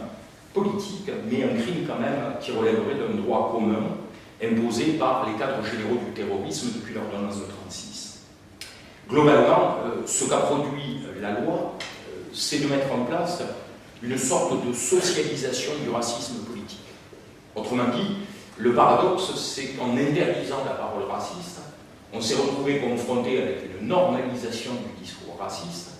politique, mais un crime quand même qui relèverait d'un droit commun imposé par les cadres généraux du terrorisme depuis l'ordonnance de 1936. Globalement, ce qu'a produit la loi, c'est de mettre en place une sorte de socialisation du racisme politique. Autrement dit, le paradoxe, c'est qu'en interdisant la parole raciste, on s'est retrouvé confronté avec une normalisation du discours raciste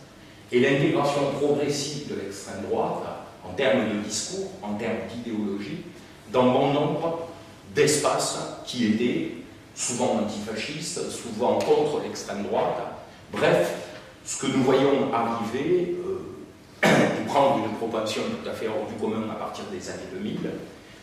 et l'intégration progressive de l'extrême droite en termes de discours, en termes d'idéologie, dans bon nombre d'espaces qui étaient souvent antifascistes, souvent contre l'extrême droite. Bref, ce que nous voyons arriver et prendre une proportion tout à fait hors du commun à partir des années 2000,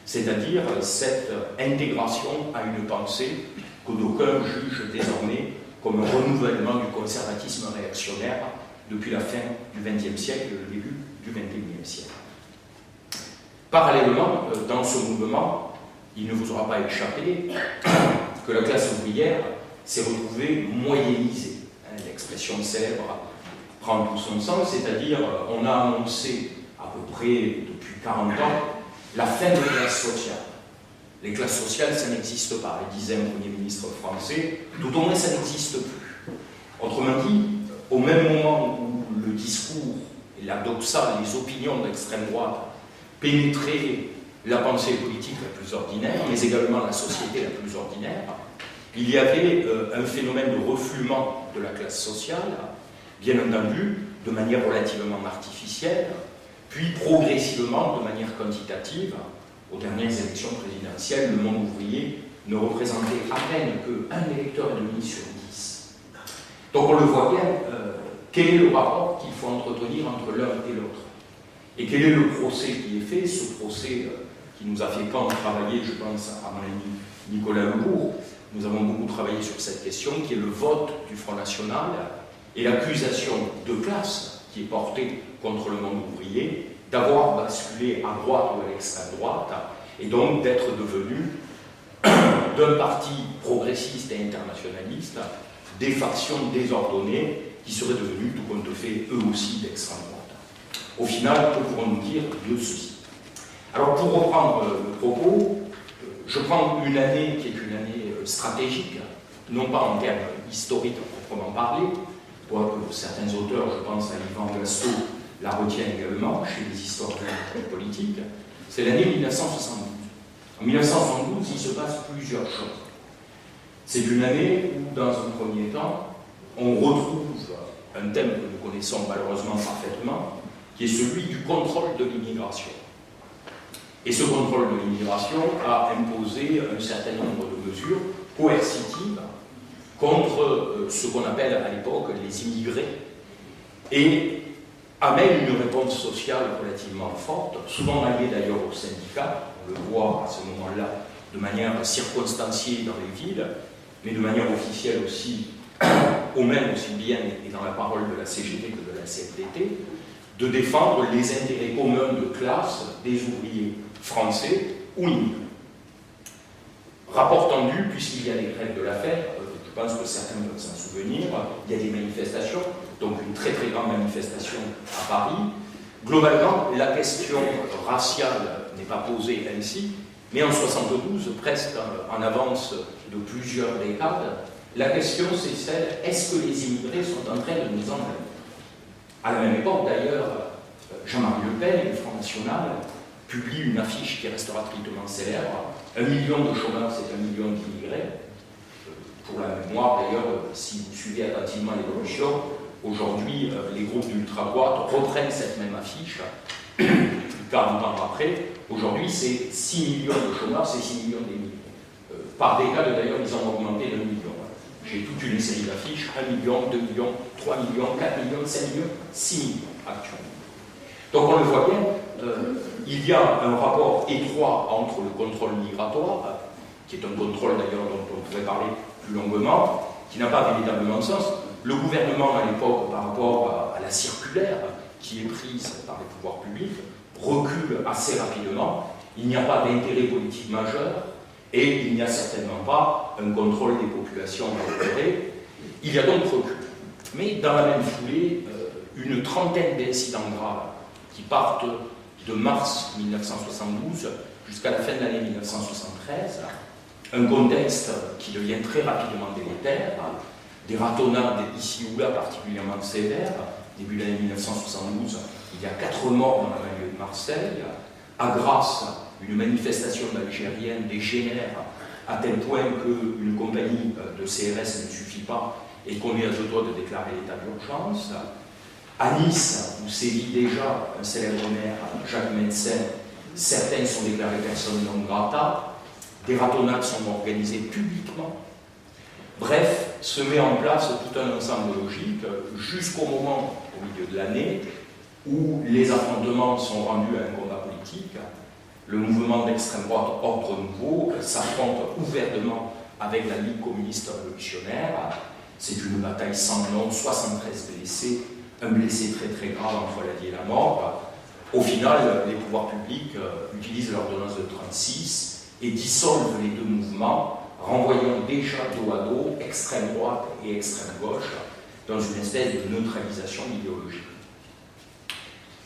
c'est-à-dire cette intégration à une pensée que d'aucuns jugent désormais comme un renouvellement du conservatisme réactionnaire depuis la fin du XXe siècle et le début du XXIe siècle. Parallèlement, dans ce mouvement, il ne vous aura pas échappé que la classe ouvrière s'est retrouvée moyennisée. L'expression célèbre prend tout son sens, c'est-à-dire on a annoncé à peu près depuis 40 ans la fin des classes sociales. Les classes sociales, ça n'existe pas, disait un Premier ministre français, tout au moins ça n'existe plus. Autrement dit, au même moment où le discours, et la doxa, les opinions d'extrême droite pénétraient la pensée politique la plus ordinaire, mais également la société la plus ordinaire, il y avait un phénomène de refoulement de la classe sociale, bien entendu, de manière relativement artificielle, puis progressivement, de manière quantitative. Aux dernières élections présidentielles, le monde ouvrier ne représentait à peine qu'un électeur et demi sur 10. Donc on le voit bien, quel est le rapport qu'il faut entretenir entre l'un et l'autre. Et quel est le procès qui est fait, ce procès qui nous a fait tant travailler, je pense, à mon ami Nicolas Lebourg. Nous avons beaucoup travaillé sur cette question, qui est le vote du Front National et l'accusation de classe qui est portée contre le monde ouvrier d'avoir basculé à droite ou à l'extrême droite, et donc d'être devenu d'un parti progressiste et internationaliste des factions désordonnées qui seraient devenues, tout compte fait, eux aussi d'extrême droite. Au final, que pourrons-nous dire de ceci? Alors, pour reprendre le propos, je prends une année qui est une année stratégique, non pas en termes historiques à proprement parler, quoique certains auteurs, je pense à Yvan Gastaud, la retiennent également chez les historiens politiques, c'est l'année 1972. En 1972, il se passe plusieurs choses. C'est une année où, dans un premier temps, on retrouve un thème que nous connaissons malheureusement parfaitement, qui est celui du contrôle de l'immigration. Et ce contrôle de l'immigration a imposé un certain nombre de mesures coercitives contre ce qu'on appelle à l'époque les immigrés, et amène une réponse sociale relativement forte, souvent alliée d'ailleurs aux syndicats, on le voit à ce moment-là de manière circonstanciée dans les villes, mais de manière officielle aussi, au même aussi bien et dans la parole de la CGT que de la CFDT, de défendre les intérêts communs de classe des ouvriers français ou immigrés. Rapport tendu, puisqu'il y a des grèves de la faim, je pense que certains peuvent s'en souvenir, il y a des manifestations, donc une très très grande manifestation à Paris. Globalement, la question raciale n'est pas posée ainsi, mais en 1972, presque en avance de plusieurs décades, la question c'est celle, est-ce que les immigrés sont en train de nous enlever? À la même époque, d'ailleurs, Jean-Marie Le Pen, du Front National, publie une affiche qui restera tristement célèbre. 1 million de chômeurs, c'est 1 million d'immigrés. Pour la mémoire, d'ailleurs, si vous suivez attentivement l'évolution, aujourd'hui, les groupes d'ultra-droite reprennent cette même affiche, plus de 40 ans après. Aujourd'hui, c'est 6 millions de chômeurs, c'est 6 millions d'immigrés. Par décade, d'ailleurs, ils ont augmenté de 1 million. J'ai toute une série d'affiches, 1 million, 2 millions, 3 millions, 4 millions, 5 millions, 6 millions actuellement. Donc on le voit bien, il y a un rapport étroit entre le contrôle migratoire, qui est un contrôle d'ailleurs dont on pourrait parler plus longuement, qui n'a pas véritablement de sens. Le gouvernement à l'époque, par rapport à la circulaire qui est prise par les pouvoirs publics, recule assez rapidement. Il n'y a pas d'intérêt politique majeur et il n'y a certainement pas un contrôle des populations opéré. Il y a donc recul. Mais dans la même foulée, une trentaine d'incidents graves qui partent de mars 1972 jusqu'à la fin de l'année 1973, un contexte qui devient très rapidement délétère, des ratonnades ici ou là particulièrement sévères. Début de l'année 1972, il y a 4 morts dans la banlieue de Marseille. À Grasse, une manifestation d'Algériens dégénère à tel point qu'une compagnie de CRS ne suffit pas et qu'on est à deux doigts de déclarer l'état d'urgence. À Nice, où sévit déjà un célèbre maire, Jacques Médecin, certains sont déclarés personnes non grata, des ratonnades sont organisées publiquement. Bref, se met en place tout un ensemble logique jusqu'au moment, au milieu de l'année, où les affrontements sont rendus à un combat politique. Le mouvement d'extrême droite Ordre Nouveau s'affronte ouvertement avec la Ligue communiste révolutionnaire. C'est une bataille sans nom, 73 blessés, un blessé très très grave entre la vie et la mort. Au final, les pouvoirs publics utilisent l'ordonnance de 36 et dissolvent les deux mouvements, renvoyant déjà dos à dos extrême droite et extrême gauche dans une espèce de neutralisation idéologique.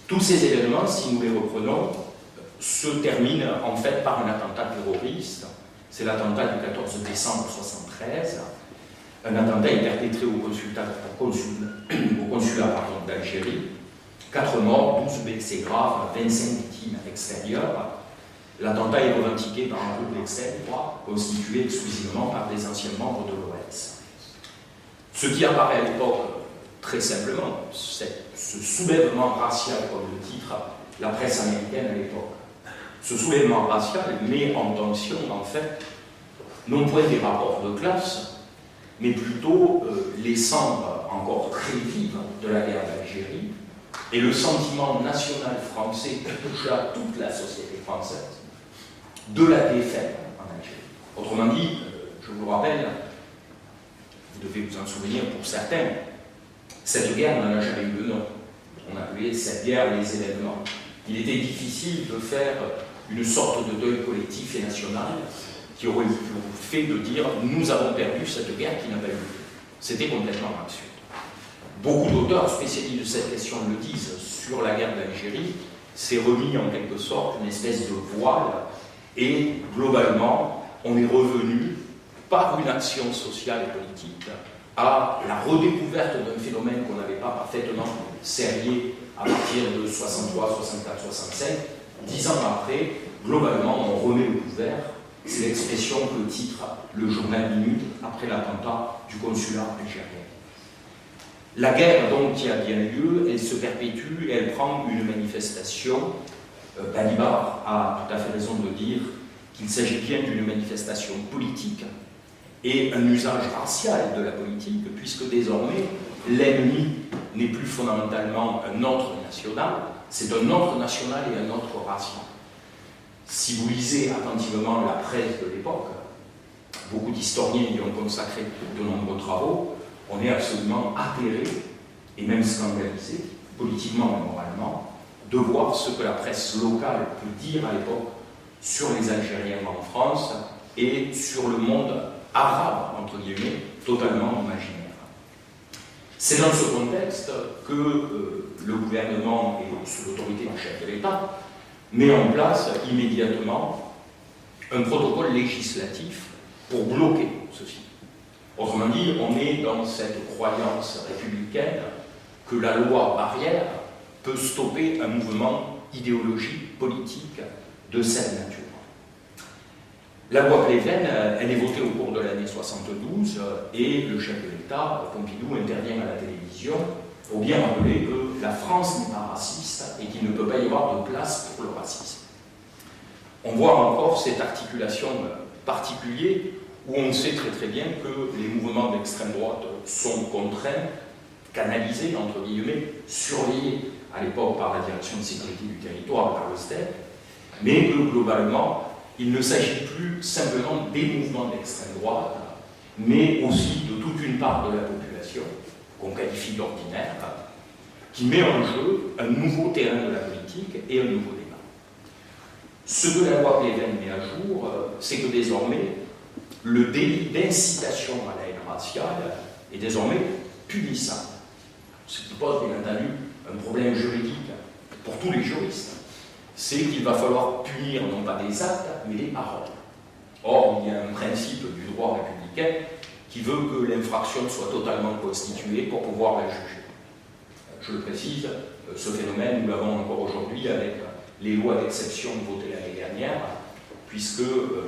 Tous ces événements, si nous les reprenons, se terminent en fait par un attentat terroriste. C'est l'attentat du 14 décembre 1973. Un attentat est perpétré au consulat d'Algérie. 4 morts, 12 blessés graves, 25 victimes à l'extérieur. L'attentat est revendiqué par un groupe d'extrême droite constitué exclusivement par des anciens membres de l'OS. Ce qui apparaît à l'époque, très simplement, c'est ce soulèvement racial, comme le titre la presse américaine à l'époque. Ce soulèvement racial met en tension, en fait, non point des rapports de classe, mais plutôt les cendres encore très vives de la guerre d'Algérie et le sentiment national français qui toucha toute la société française de la défaite en Algérie. Autrement dit, je vous rappelle, vous devez vous en souvenir pour certains, cette guerre n'en a jamais eu de nom. On appelait cette guerre les événements. Il était difficile de faire une sorte de deuil collectif et national qui aurait fait de dire « nous avons perdu cette guerre qui n'a pas eu lieu ». C'était complètement absurde. Beaucoup d'auteurs spécialistes de cette question le disent. Sur la guerre d'Algérie, c'est remis en quelque sorte une espèce de voile et globalement, on est revenu par une action sociale et politique à la redécouverte d'un phénomène qu'on n'avait pas parfaitement cerné à partir de 63, 64, 65. 10 ans après, globalement, on remet le couvert. C'est l'expression que titre le journal Minute après l'attentat du consulat algérien. La guerre, donc, qui a bien lieu, elle se perpétue et elle prend une manifestation. Balibar a tout à fait raison de dire qu'il s'agit bien d'une manifestation politique et un usage racial de la politique, puisque désormais, l'ennemi n'est plus fondamentalement un autre national, c'est un autre national et un autre racial. Si vous lisez attentivement la presse de l'époque, beaucoup d'historiens y ont consacré de nombreux travaux, on est absolument atterré et même scandalisé, politiquement et moralement, de voir ce que la presse locale peut dire à l'époque sur les Algériens en France et sur le monde arabe, entre guillemets, totalement imaginaire. C'est dans ce contexte que le gouvernement, et sous l'autorité du chef de l'État, met en place immédiatement un protocole législatif pour bloquer ceci. Autrement dit, on est dans cette croyance républicaine que la loi barrière peut stopper un mouvement idéologique, politique de cette nature. La loi Pleven, elle est votée au cours de l'année 72 et le chef de l'État, Pompidou, intervient à la télévision pour bien rappeler que la France n'est pas raciste et qu'il ne peut pas y avoir de place pour le racisme. On voit encore cette articulation particulière où on sait très très bien que les mouvements d'extrême droite sont contraints, canalisés, entre guillemets, surveillés à l'époque par la Direction de sécurité du territoire, par le STEP, mais que globalement, il ne s'agit plus simplement des mouvements d'extrême droite, mais aussi de toute une part de la population, qu'on qualifie d'ordinaire, qui met en jeu un nouveau terrain de la politique et un nouveau débat. Ce que la loi Pleven met à jour, c'est que désormais, le délit d'incitation à la haine raciale est désormais punissable. Ce qui pose bien entendu un problème juridique pour tous les juristes. C'est qu'il va falloir punir non pas des actes, mais des paroles. Or, il y a un principe du droit républicain qui veut que l'infraction soit totalement constituée pour pouvoir la juger. Je le précise, ce phénomène, nous l'avons encore aujourd'hui avec les lois d'exception votées l'année dernière, puisque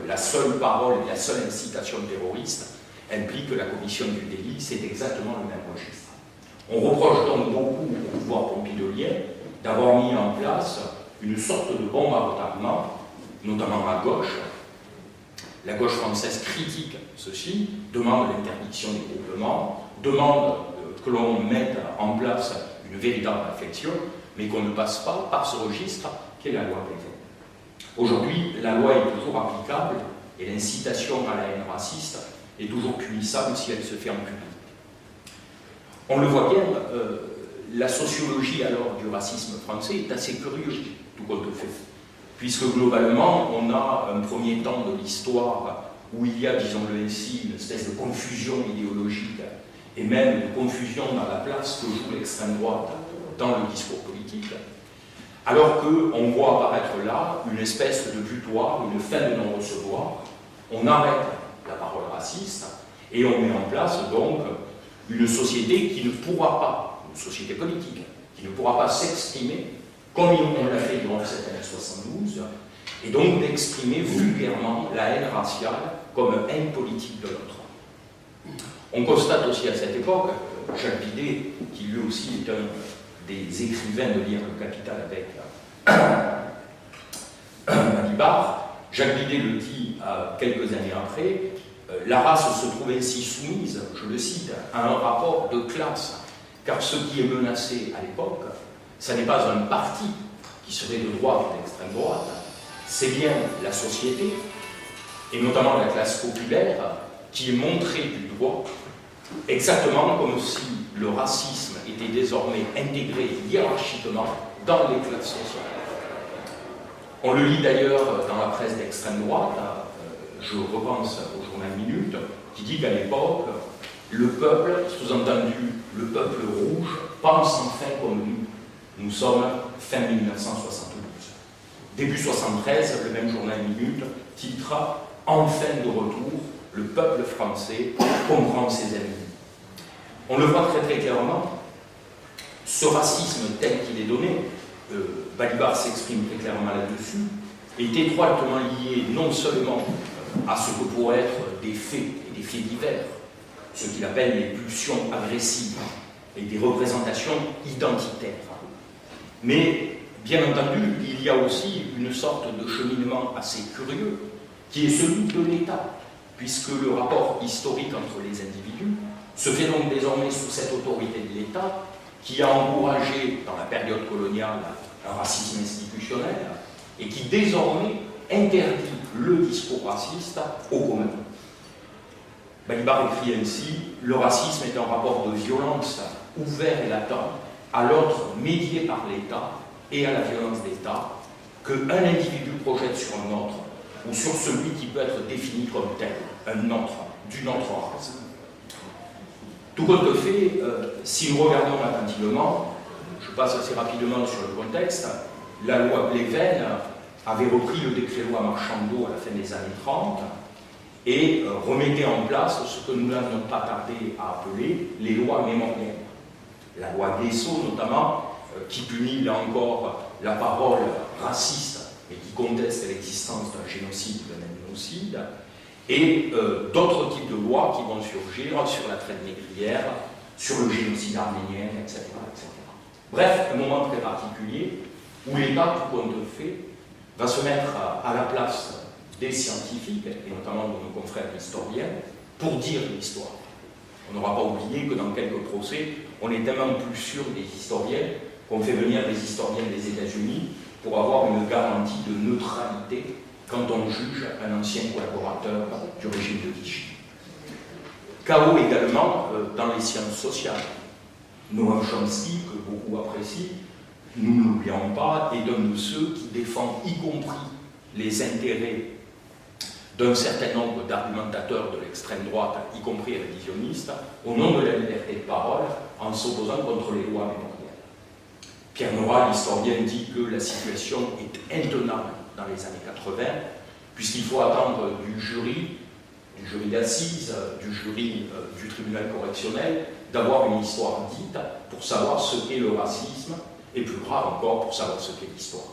la seule parole et la seule incitation terroriste implique la commission du délit, c'est exactement le même registre. On reproche donc beaucoup au pouvoir pompidolien d'avoir mis en place une sorte de bombe à retardement, notamment à gauche. La gauche française critique ceci, demande l'interdiction des groupements, demande que l'on mette en place une véritable réflexion, mais qu'on ne passe pas par ce registre qu'est la loi Pleven. Aujourd'hui, la loi est toujours applicable et l'incitation à la haine raciste est toujours punissable si elle se fait en public. On le voit bien, la sociologie alors du racisme français est assez curieuse, tout compte fait, puisque globalement, on a un premier temps de l'histoire où il y a, disons-le ainsi, une espèce de confusion idéologique et même de confusion dans la place que joue l'extrême droite dans le discours politique, alors qu'on voit apparaître là une espèce de butoir, une fin de non-recevoir. On arrête la parole raciste et on met en place donc une société qui ne pourra pas, une société politique, qui ne pourra pas s'exprimer comme on l'a fait durant cette année 72, et donc d'exprimer vulgairement la haine raciale comme haine politique de l'autre. On constate aussi à cette époque, Jacques Bidet, qui lui aussi est un des écrivains de lire le Capital avec Balibar, Jacques Bidet le dit quelques années après, la race se trouve ainsi soumise, je le cite, à un rapport de classe, car ce qui est menacé à l'époque, ce n'est pas un parti qui serait de droite ou d'extrême droite, c'est bien la société, et notamment la classe populaire, qui est montrée du doigt, exactement comme si le racisme était désormais intégré hiérarchiquement dans les classes sociales. On le lit d'ailleurs dans la presse d'extrême droite, je repense au journal Minute, qui dit qu'à l'époque, le peuple, sous-entendu le peuple rouge, pense enfin comme nous. Nous sommes fin 1972. Début 73, le même journal Minute titrera « Enfin de retour, le peuple français comprend ses ennemis ». On le voit très très clairement, ce racisme tel qu'il est donné, Balibar s'exprime très clairement là-dessus, est étroitement lié non seulement à ce que pourraient être des faits et des faits divers, ce qu'il appelle les pulsions agressives et des représentations identitaires. Mais, bien entendu, il y a aussi une sorte de cheminement assez curieux, qui est celui de l'État, puisque le rapport historique entre les individus se fait donc désormais sous cette autorité de l'État, qui a encouragé, dans la période coloniale, un racisme institutionnel, et qui désormais interdit le discours raciste au commun. Balibar écrit ainsi « Le racisme est un rapport de violence ouvert et latent à l'autre médié par l'État et à la violence d'État qu'un individu projette sur un autre ou sur celui qui peut être défini comme tel, un autre, d'une autre race. » Tout compte fait, si nous regardons attentivement, je passe assez rapidement sur le contexte, la loi Pleven avait repris le décret-loi Marchandeau à la fin des années 30 et remettait en place ce que nous n'avons pas tardé à appeler les lois mémorielles. La loi Guesso notamment, qui punit là encore la parole raciste et qui conteste l'existence d'un génocide ou d'un génocide, et d'autres types de lois qui vont surgir sur la traite négrière, sur le génocide arménien, etc., etc. Bref, un moment très particulier où l'État, tout compte fait, va se mettre à la place des scientifiques, et notamment de nos confrères historiens, pour dire l'histoire. On n'aura pas oublié que dans quelques procès, on est tellement plus sûr des historiens qu'on fait venir des historiens des États-Unis pour avoir une garantie de neutralité quand on juge un ancien collaborateur du régime de Vichy. Chaos également dans les sciences sociales. Noam Chomsky, que beaucoup apprécient, nous ne l'oublions pas, est un de ceux qui défend y compris les intérêts d'un certain nombre d'argumentateurs de l'extrême droite, y compris révisionnistes, au nom de la liberté de parole, en s'opposant contre les lois mémorielles. Pierre Nora, l'historien, dit que la situation est intenable dans les années 80, puisqu'il faut attendre du jury d'assises, du jury du tribunal correctionnel, d'avoir une histoire dite pour savoir ce qu'est le racisme, et plus grave encore, pour savoir ce qu'est l'histoire.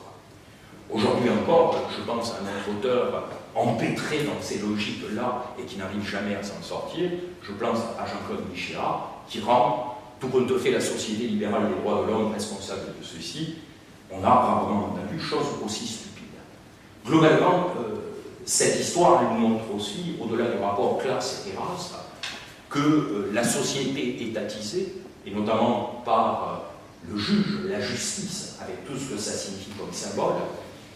Aujourd'hui encore, je pense à un auteur empêtré dans ces logiques-là et qui n'arrive jamais à s'en sortir. Je pense à Jean-Claude Michéa, qui rend tout compte fait la Société libérale des droits de l'homme responsable de ceci. On a rarement entendu chose aussi stupide. Globalement, cette histoire nous montre aussi, au-delà du rapport classe et race, que la société étatisée, et notamment par le juge, la justice, avec tout ce que ça signifie comme symbole,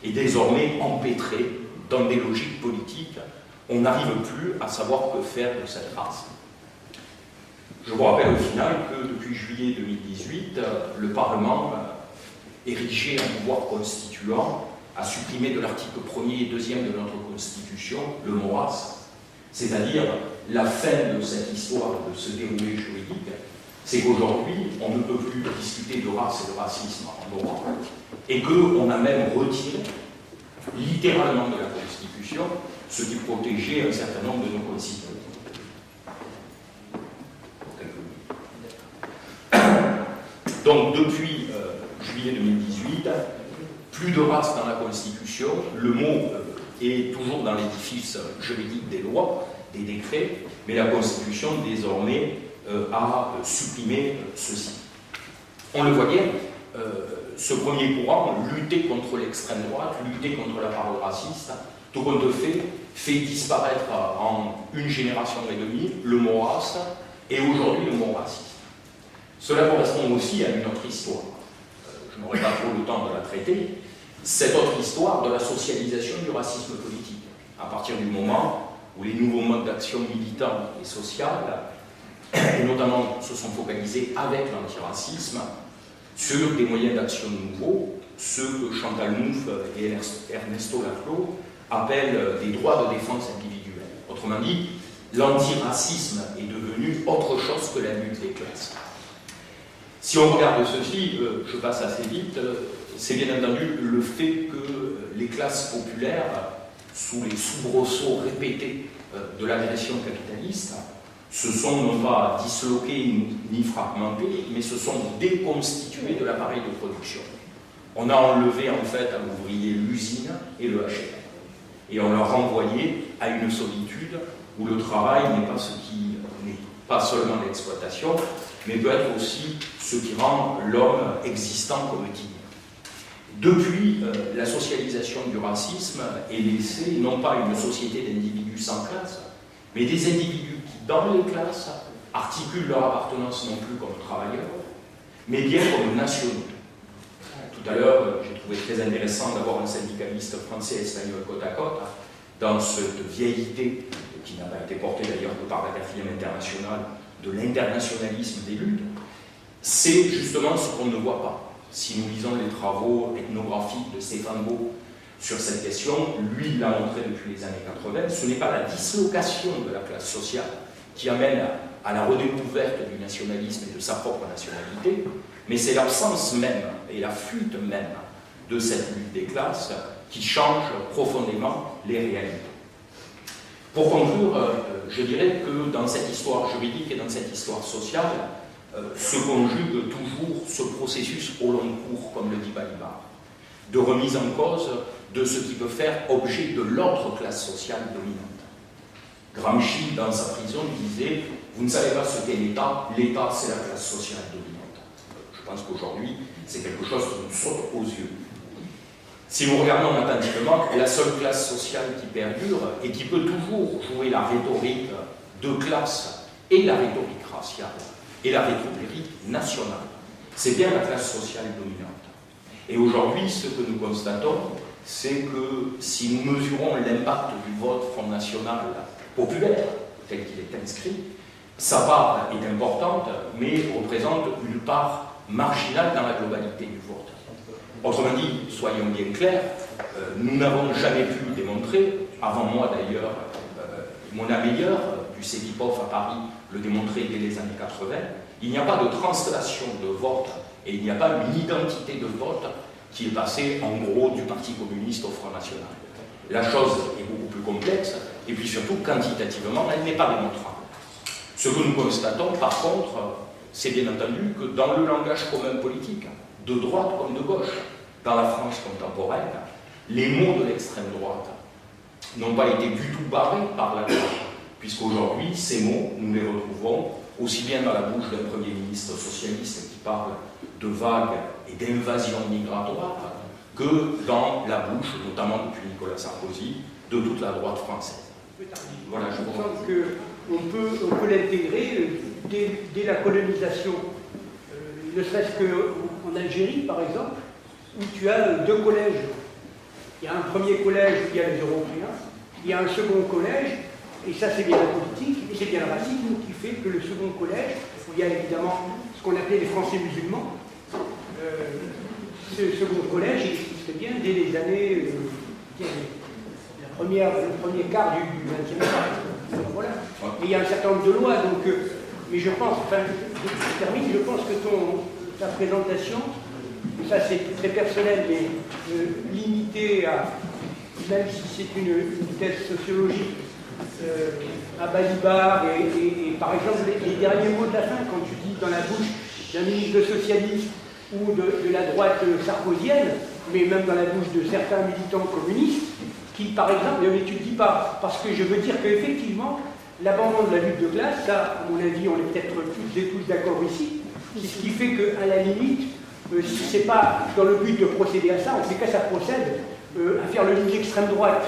est désormais empêtrée dans des logiques politiques. On n'arrive plus à savoir que faire de cette race. Je vous rappelle au final que depuis juillet 2018, le Parlement, érigé en pouvoir constituant, a supprimé de l'article 1er et 2e de notre Constitution le mot race, c'est-à-dire la fin de cette histoire, de ce déroulé juridique, c'est qu'aujourd'hui, on ne peut plus discuter de race et de racisme en Europe, et qu'on a même retiré, littéralement de la Constitution, ce qui protégeait un certain nombre de nos concitoyens. Donc, depuis juillet 2018, plus de race dans la Constitution, le mot est toujours dans l'édifice juridique des lois, des décrets, mais la Constitution, désormais, a supprimé ceci. On le voit bien, ce premier courant, lutter contre l'extrême droite, lutter contre la parole raciste, tout compte fait disparaître en une génération et demie le mot race et aujourd'hui le mot raciste. Cela correspond aussi à une autre histoire. Je n'aurai pas trop le temps de la traiter. Cette autre histoire de la socialisation du racisme politique, à partir du moment où les nouveaux modes d'action militants et social, et notamment se sont focalisés avec l'antiracisme, sur des moyens d'action nouveaux, ceux que Chantal Mouffe et Ernesto Laclau appellent des droits de défense individuelle. Autrement dit, l'antiracisme est devenu autre chose que la lutte des classes. Si on regarde ceci, je passe assez vite, c'est bien entendu le fait que les classes populaires, sous les soubresauts répétés de l'agression capitaliste, se sont non pas disloquées ni fragmentées, mais se sont déconstituées de l'appareil de production. On a enlevé en fait à l'ouvrier l'usine et le HLM. Et on l'a renvoyé à une solitude où le travail n'est pas ce qui n'est pas seulement l'exploitation, mais peut être aussi ce qui rend l'homme existant comme digne. Depuis, la socialisation du racisme est laissée non pas une société d'individus sans classe, mais des individus qui, dans les classes, articulent leur appartenance non plus comme travailleurs, mais bien comme nationaux. Tout à l'heure, j'ai trouvé très intéressant d'avoir un syndicaliste français et espagnol côte à côte, dans cette vieille idée, qui n'a pas été portée d'ailleurs que par la 4e internationale, de l'internationalisme des luttes. C'est justement ce qu'on ne voit pas. Si nous lisons les travaux ethnographiques de Stéphane Beau sur cette question, lui l'a montré depuis les années 80, ce n'est pas la dislocation de la classe sociale qui amène à la redécouverte du nationalisme et de sa propre nationalité, mais c'est l'absence même et la fuite même de cette lutte des classes qui change profondément les réalités. Pour conclure, je dirais que dans cette histoire juridique et dans cette histoire sociale, se conjugue toujours ce processus au long cours, comme le dit Balibar, de remise en cause de ce qui peut faire objet de l'autre classe sociale dominante. Gramsci, dans sa prison, disait « Vous ne savez pas ce qu'est l'État, l'État c'est la classe sociale dominante ». Je pense qu'aujourd'hui, c'est quelque chose qui nous saute aux yeux. Si nous regardons attentivement, la seule classe sociale qui perdure et qui peut toujours jouer la rhétorique de classe et la rhétorique raciale et la rhétorique nationale, c'est bien la classe sociale dominante. Et aujourd'hui, ce que nous constatons, c'est que si nous mesurons l'impact du vote Front National populaire, tel qu'il est inscrit, sa part est importante, mais représente une part marginale dans la globalité du vote. Autrement dit, soyons bien clairs, nous n'avons jamais pu démontrer, avant moi d'ailleurs, Mona Meyer du CEVIPOF à Paris le démontrait dès les années 80, il n'y a pas de translation de vote et il n'y a pas une identité de vote qui est passée en gros du Parti communiste au Front National. La chose est beaucoup plus complexe et puis surtout quantitativement elle n'est pas démontrable. Ce que nous constatons par contre, c'est bien entendu que dans le langage commun politique, de droite comme de gauche, dans la France contemporaine, les mots de l'extrême droite n'ont pas été du tout barrés par la gauche, puisqu'aujourd'hui, ces mots, nous les retrouvons aussi bien dans la bouche d'un Premier ministre socialiste qui parle de vagues et d'invasion migratoire, que dans la bouche, notamment depuis Nicolas Sarkozy, de toute la droite française. Voilà, je vous remercie. On peut l'intégrer dès la colonisation, ne serait-ce qu'en Algérie, par exemple, où tu as deux collèges. Il y a un premier collège où il y a les Européens, il y a un second collège, et ça c'est bien la politique, et c'est bien le racisme qui fait que le second collège, où il y a évidemment ce qu'on appelait les Français musulmans, ce second collège existait bien dès les années, le premier quart du XXe siècle. Voilà. Mais il y a un certain nombre de lois, donc, mais je pense, enfin, je termine, je pense que ta présentation, ça c'est très personnel, mais limité à, même si c'est une thèse sociologique, à Balibar, et par exemple les derniers mots de la fin, quand tu dis dans la bouche d'un ministre socialiste ou de la droite sarkozienne, mais même dans la bouche de certains militants communistes, qui par exemple, mais tu ne dis pas, parce que je veux dire qu'effectivement, l'abandon de la lutte de classe, ça, à mon avis, on est peut-être toutes et tous d'accord ici, c'est ce qui fait qu'à la limite, si ce n'est pas dans le but de procéder à ça, en tout cas ça procède à faire le ligne extrême droite,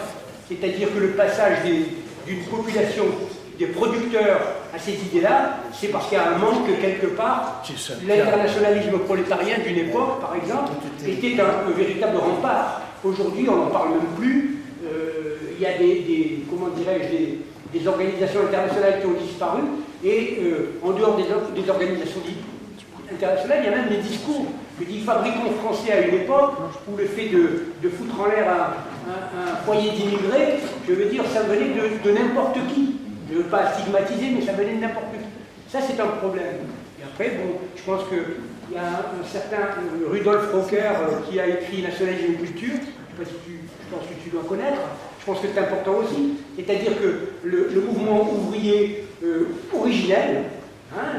c'est-à-dire que le passage d'une population, des producteurs à ces idées-là, c'est parce qu'il y a un manque quelque part. L'internationalisme prolétarien d'une époque, par exemple, était un véritable rempart. Aujourd'hui, on n'en parle même plus. Il y a comment dirais-je, des organisations internationales qui ont disparu, et en dehors des organisations internationales, il y a même des discours. Je dis fabricons français à une époque où le fait de foutre en l'air un foyer d'immigrés, je veux dire, ça venait de n'importe qui. Je ne veux pas stigmatiser, mais ça venait de n'importe qui. Ça, c'est un problème. Et après, bon, je pense qu'il y a un certain Rudolf Rocker qui a écrit Nationalisme et culture. Je pense que tu dois connaître. Je pense que c'est important aussi. C'est-à-dire que le mouvement ouvrier originel,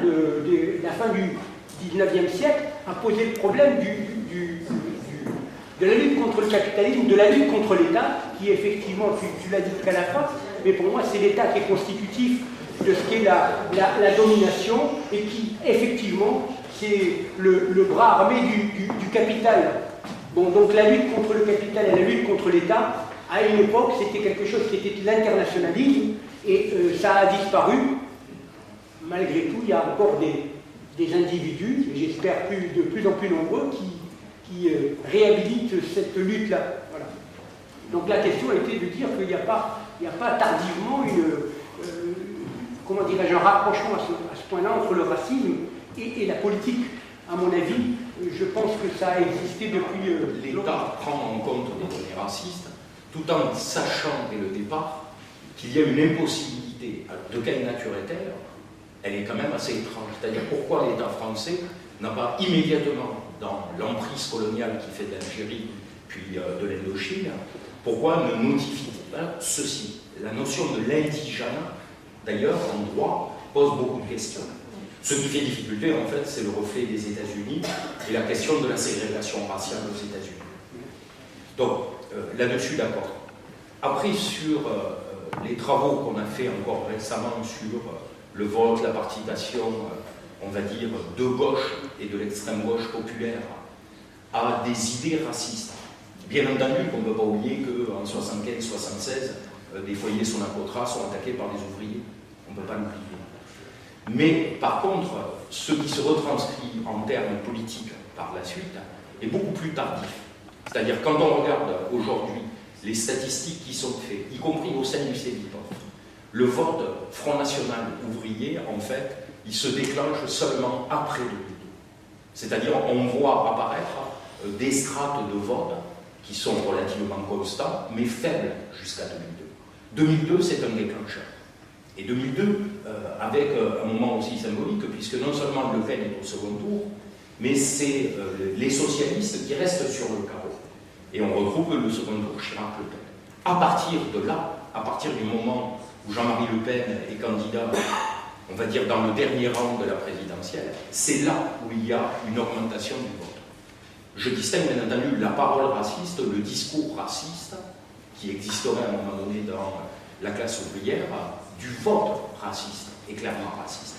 de la fin du 19e siècle, a posé le problème de la lutte contre le capitalisme, de la lutte contre l'État, qui effectivement, tu l'as dit qu'à la fin, mais pour moi c'est l'État qui est constitutif de ce qu'est la domination, et qui effectivement c'est le bras armé du capital. Bon, donc la lutte contre le capital et la lutte contre l'État, à une époque c'était quelque chose qui était l'internationalisme, et ça a disparu. Malgré tout, il y a encore des individus, et j'espère de plus en plus nombreux, qui réhabilitent cette lutte-là. Voilà. Donc la question a été de dire qu'il n'y a pas tardivement comment dirais-je, un rapprochement à ce point-là entre le racisme et la politique. À mon avis, je pense que ça a existé depuis l'État prend en compte des données racistes, tout en sachant dès le départ qu'il y a une impossibilité. Alors, de quelle nature est-elle? Elle est quand même assez étrange. C'est-à-dire pourquoi l'État français n'a pas immédiatement, dans l'emprise coloniale qui fait de l'Algérie puis de l'Indochine, pourquoi ne notifie-t-il pas ceci? La notion de l'indigène, d'ailleurs, en droit, pose beaucoup de questions. Ce qui fait difficulté, en fait, c'est le reflet des États-Unis et la question de la ségrégation raciale aux États-Unis. Donc, là-dessus, d'accord. Après, sur les travaux qu'on a fait encore récemment sur le vote, la participation, on va dire, de gauche et de l'extrême gauche populaire à des idées racistes. Bien entendu qu'on ne peut pas oublier qu'en 75-76, des foyers Sonacotra sont attaqués par des ouvriers. On ne peut pas l'oublier. Mais par contre, ce qui se retranscrit en termes politiques par la suite est beaucoup plus tardif. C'est-à-dire quand on regarde aujourd'hui les statistiques qui sont faites, y compris au sein du CEVIPOF, le vote Front National ouvrier, en fait, il se déclenche seulement après 2002. C'est-à-dire on voit apparaître des strates de vote qui sont relativement constants, mais faibles jusqu'à 2002. 2002, c'est un déclencheur. Et 2002, avec un moment aussi symbolique, puisque non seulement Le Pen est au second tour, mais c'est les socialistes qui restent sur le carreau. Et on retrouve le second tour Chirac-Le Pen. À partir de là, à partir du moment où Jean-Marie Le Pen est candidat, on va dire dans le dernier rang de la présidentielle, c'est là où il y a une augmentation du vote. Je distingue bien entendu la parole raciste, le discours raciste, qui existerait à un moment donné dans la classe ouvrière, du vote raciste, et clairement raciste.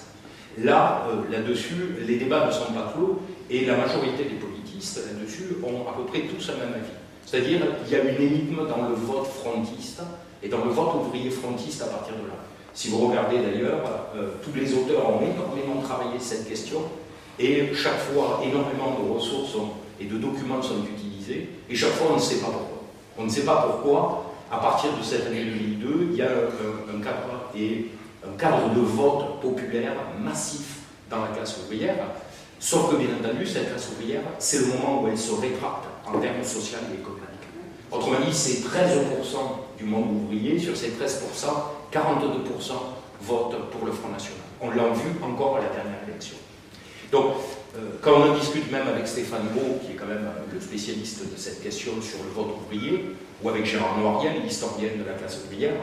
Là, là-dessus, les débats ne sont pas clos, et la majorité des politistes, là-dessus, ont à peu près tous le même avis. C'est-à-dire qu'il y a une énigme dans le vote frontiste, et dans le vote ouvrier frontiste à partir de là. Si vous regardez d'ailleurs, tous les auteurs ont énormément travaillé cette question, et chaque fois, énormément de ressources et de documents sont utilisés, et chaque fois, on ne sait pas pourquoi. On ne sait pas pourquoi, à partir de cette année 2002, il y a un cadre de vote populaire massif dans la classe ouvrière, sauf que, bien entendu, cette classe ouvrière, c'est le moment où elle se rétracte en termes sociaux et économiques. Autrement dit, c'est 13% du monde ouvrier, sur ces 13%, 42% votent pour le Front National. On l'a vu encore à la dernière élection. Donc, quand on en discute même avec Stéphane Beau, qui est quand même le spécialiste de cette question sur le vote ouvrier, ou avec Gérard Noiriel, l'historien de la classe ouvrière,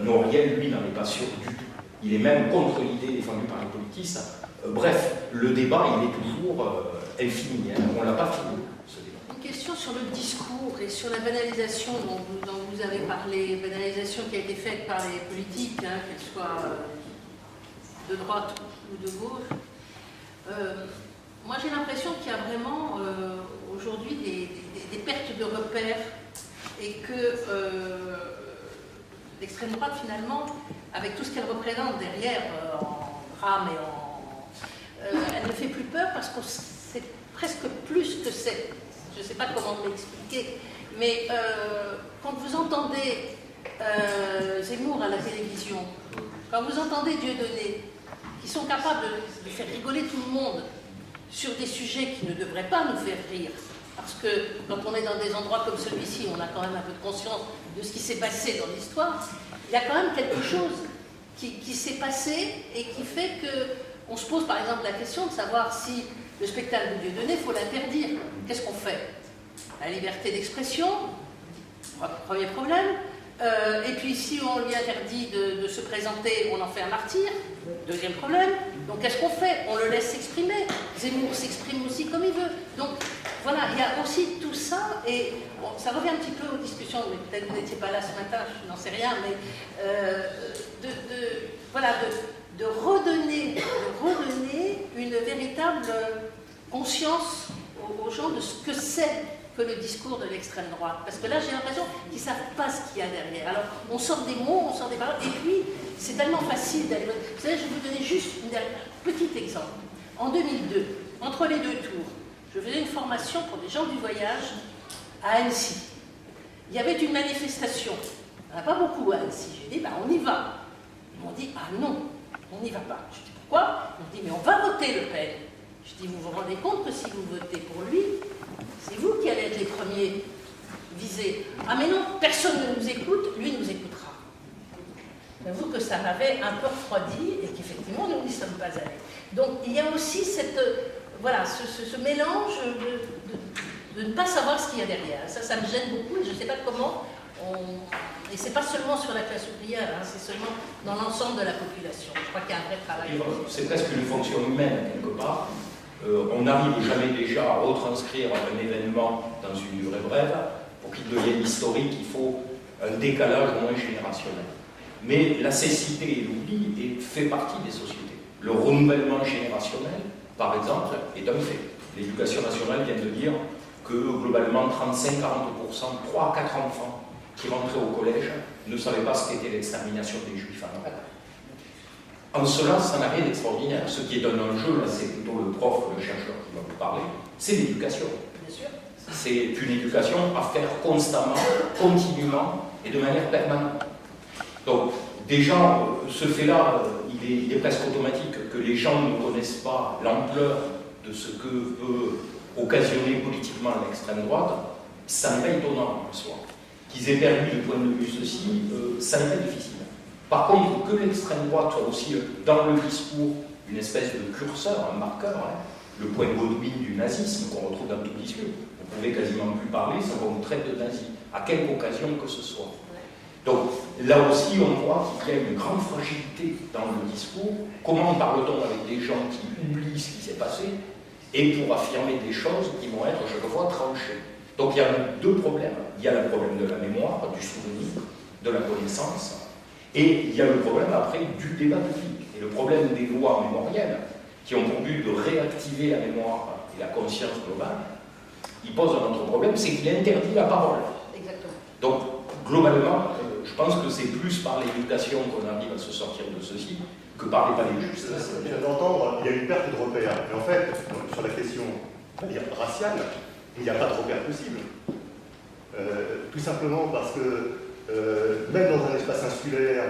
Noiriel, lui, n'en est pas sûr du tout. Il est même contre l'idée défendue par les politistes. Bref, le débat, il est toujours infini. Hein. On ne l'a pas fini, ce débat. Une question sur le discours et sur la banalisation dont vous avez parlé, banalisation qui a été faite par les politiques, hein, qu'elles soient de droite ou de gauche. Moi, j'ai l'impression qu'il y a vraiment aujourd'hui des pertes de repères et que l'extrême droite, finalement, avec tout ce qu'elle représente derrière, en drame et elle ne fait plus peur parce que c'est presque plus que c'est. Je ne sais pas comment m'expliquer, mais quand vous entendez Zemmour à la télévision, quand vous entendez Dieudonné, qui sont capables de faire rigoler tout le monde sur des sujets qui ne devraient pas nous faire rire. Parce que quand on est dans des endroits comme celui-ci, on a quand même un peu de conscience de ce qui s'est passé dans l'histoire. Il y a quand même quelque chose qui s'est passé et qui fait qu'on se pose par exemple la question de savoir si le spectacle de Dieudonné, il faut l'interdire. Qu'est-ce qu'on fait? La liberté d'expression, premier problème. Et puis si on lui interdit de se présenter, on en fait un martyr. Deuxième problème. Donc qu'est-ce qu'on fait? On le laisse s'exprimer. Zemmour s'exprime aussi comme il veut. Donc voilà, il y a aussi tout ça. Et bon, ça revient un petit peu aux discussions, mais peut-être que vous n'étiez pas là ce matin, je n'en sais rien, mais de redonner une véritable conscience aux gens de ce que c'est que le discours de l'extrême droite. Parce que là, j'ai l'impression qu'ils ne savent pas ce qu'il y a derrière. Alors, on sort des mots, on sort des paroles, et puis, c'est tellement facile d'aller... Vous savez, je vais vous donner juste un petit exemple. En 2002, entre les deux tours, je faisais une formation pour des gens du voyage à Annecy. Il y avait une manifestation. Il n'y en a pas beaucoup à Annecy. J'ai dit, on y va. Ils m'ont dit, ah non, on n'y va pas. Je dis, pourquoi? Ils m'ont dit, mais on va voter Le Pen. Je dis, vous vous rendez compte que si vous votez pour lui, c'est vous qui allez être les premiers visés. Ah mais non, personne ne nous écoute, lui nous écoutera. J'avoue que ça m'avait un peu refroidi et qu'effectivement nous n'y sommes pas allés. Donc il y a aussi cette, ce mélange de ne pas savoir ce qu'il y a derrière. Ça me gêne beaucoup et je ne sais pas comment Et c'est pas seulement sur la classe ouvrière, hein, c'est seulement dans l'ensemble de la population. Je crois qu'il y a un vrai travail. C'est presque une fonction humaine quelque part. On n'arrive jamais déjà à retranscrire un événement dans une durée brève. Pour qu'il devienne historique, il faut un décalage au moins générationnel. Mais la cécité et l'oubli fait partie des sociétés. Le renouvellement générationnel, par exemple, est un fait. L'éducation nationale vient de dire que globalement 35-40%, 3 à 4 enfants qui rentraient au collège ne savaient pas ce qu'était l'extermination des Juifs en Europe. En cela, ça n'a rien d'extraordinaire. Ce qui est un enjeu, là, c'est plutôt le prof, le chercheur qui va vous parler, c'est l'éducation. Bien sûr. C'est une éducation à faire constamment, continuellement et de manière permanente. Donc, déjà, ce fait-là, il est presque automatique que les gens ne connaissent pas l'ampleur de ce que peut occasionner politiquement l'extrême droite. Ça n'est pas étonnant en soi. Qu'ils aient perdu du point de vue ceci, ça n'est pas difficile. Par contre, que l'extrême droite soit aussi dans le discours une espèce de curseur, un marqueur, hein, le point Godwin du nazisme qu'on retrouve dans tout le discours. Vous pouvez quasiment plus parler sans qu'on vous traite de nazi, à quelque occasion que ce soit. Donc là aussi, on voit qu'il y a une grande fragilité dans le discours. Comment parle-t-on avec des gens qui oublient ce qui s'est passé? et pour affirmer des choses qui vont être, je le vois, tranchées. Donc il y a deux problèmes. Il y a le problème de la mémoire, du souvenir, de la connaissance, et il y a le problème après du débat public. Et le problème des lois mémorielles, qui ont pour but de réactiver la mémoire et la conscience globale, il pose un autre problème, c'est qu'il interdit la parole. Exactement. Donc, globalement, je pense que c'est plus par l'éducation qu'on arrive à se sortir de ceci que par les palais justes. Je viens d'entendre, il y a une perte de repères. Mais en fait, sur la question, on va dire, raciale, il n'y a pas de repères possible. Tout simplement parce que, même dans un espace insulaire,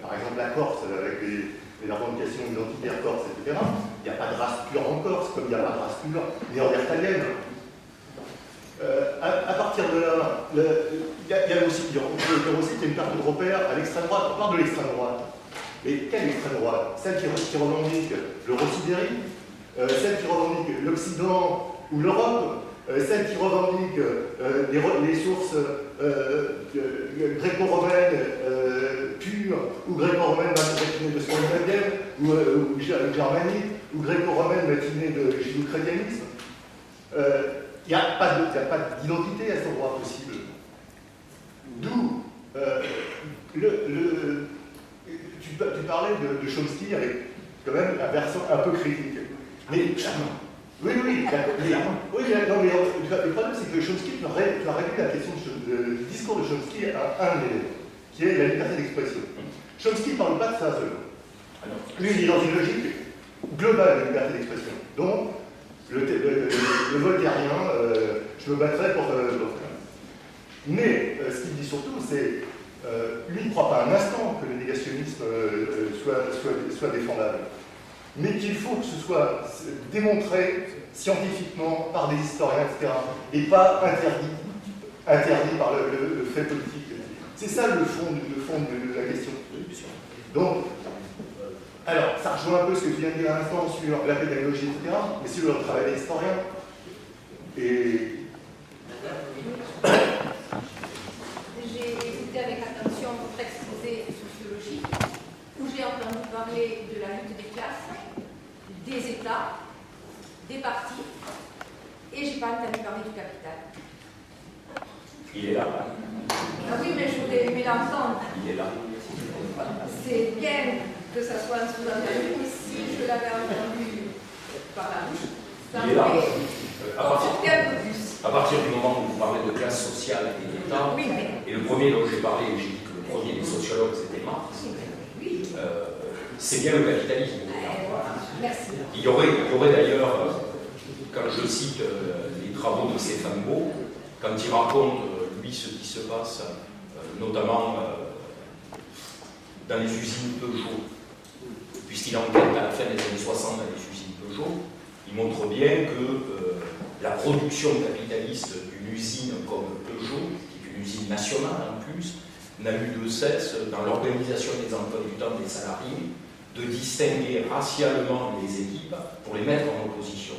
par exemple la Corse, avec les revendications identitaires corse, etc., il n'y a pas de race pure en Corse, comme il n'y a pas de race pure néandertalienne. À partir de là, il y a aussi qu'il y a une perte de repères à l'extrême droite. On parle de l'extrême droite. Mais quelle extrême droite? Celle qui revendique le Rossi-Berry, celle qui revendique l'Occident ou l'Europe, celle qui revendique les sources gréco-romaines pures ou gréco-romaines matinées de scandinavienne ou germanique ou gréco-romaines matinées de judéo-chrétianisme. Il n'y a pas d'identité à cet endroit possible. D'où tu parlais de Chomsky avec quand même la version un peu critique. Mais oui, non, mais le problème c'est que Chomsky, tu as réduit la question du discours de Chomsky à un élément, qui est la liberté d'expression. Chomsky ne parle pas de ça seul. Lui, il est dans une logique globale de liberté d'expression. Donc, le voltairien, je me battrai pour ça. Mais ce qu'il dit surtout, c'est lui ne croit pas un instant que le négationnisme soit défendable, mais qu'il faut que ce soit démontré scientifiquement par des historiens, etc., et pas interdit par le fait politique. C'est ça le fond de la question. Donc, alors, ça rejoint un peu ce que tu viens de dire à l'instant sur la pédagogie, etc., mais sur le travail des historiens. Et j'ai écouté avec attention votre exposé sociologique, où j'ai entendu parler de la lutte des classes, des États, des partis, et j'ai pas entendu parler du capital. Il est là. Ah oui, mais je voulais aimer l'entendre. Il est là. C'est bien que ça soit un sous-entendu, mais si je l'avais entendu par la bouche, ça Il est là. m'aurait conforté un peu plus. À partir du moment où vous parlez de classe sociale et d'État, Oui, mais... et le premier dont j'ai parlé, j'ai dit que le premier des sociologues c'était Marx, Oui. c'est bien le capitalisme. Voilà. Merci. Il y aurait d'ailleurs, quand je cite les travaux de Stéphane Beau, quand il raconte lui ce qui se passe, notamment dans les usines Peugeot, puisqu'il enquête à la fin des années 60 dans les usines Peugeot, il montre bien que la production capitaliste d'une usine comme Peugeot, qui est une usine nationale en plus, n'a eu de cesse, dans l'organisation des emplois du temps des salariés, de distinguer racialement les équipes pour les mettre en opposition.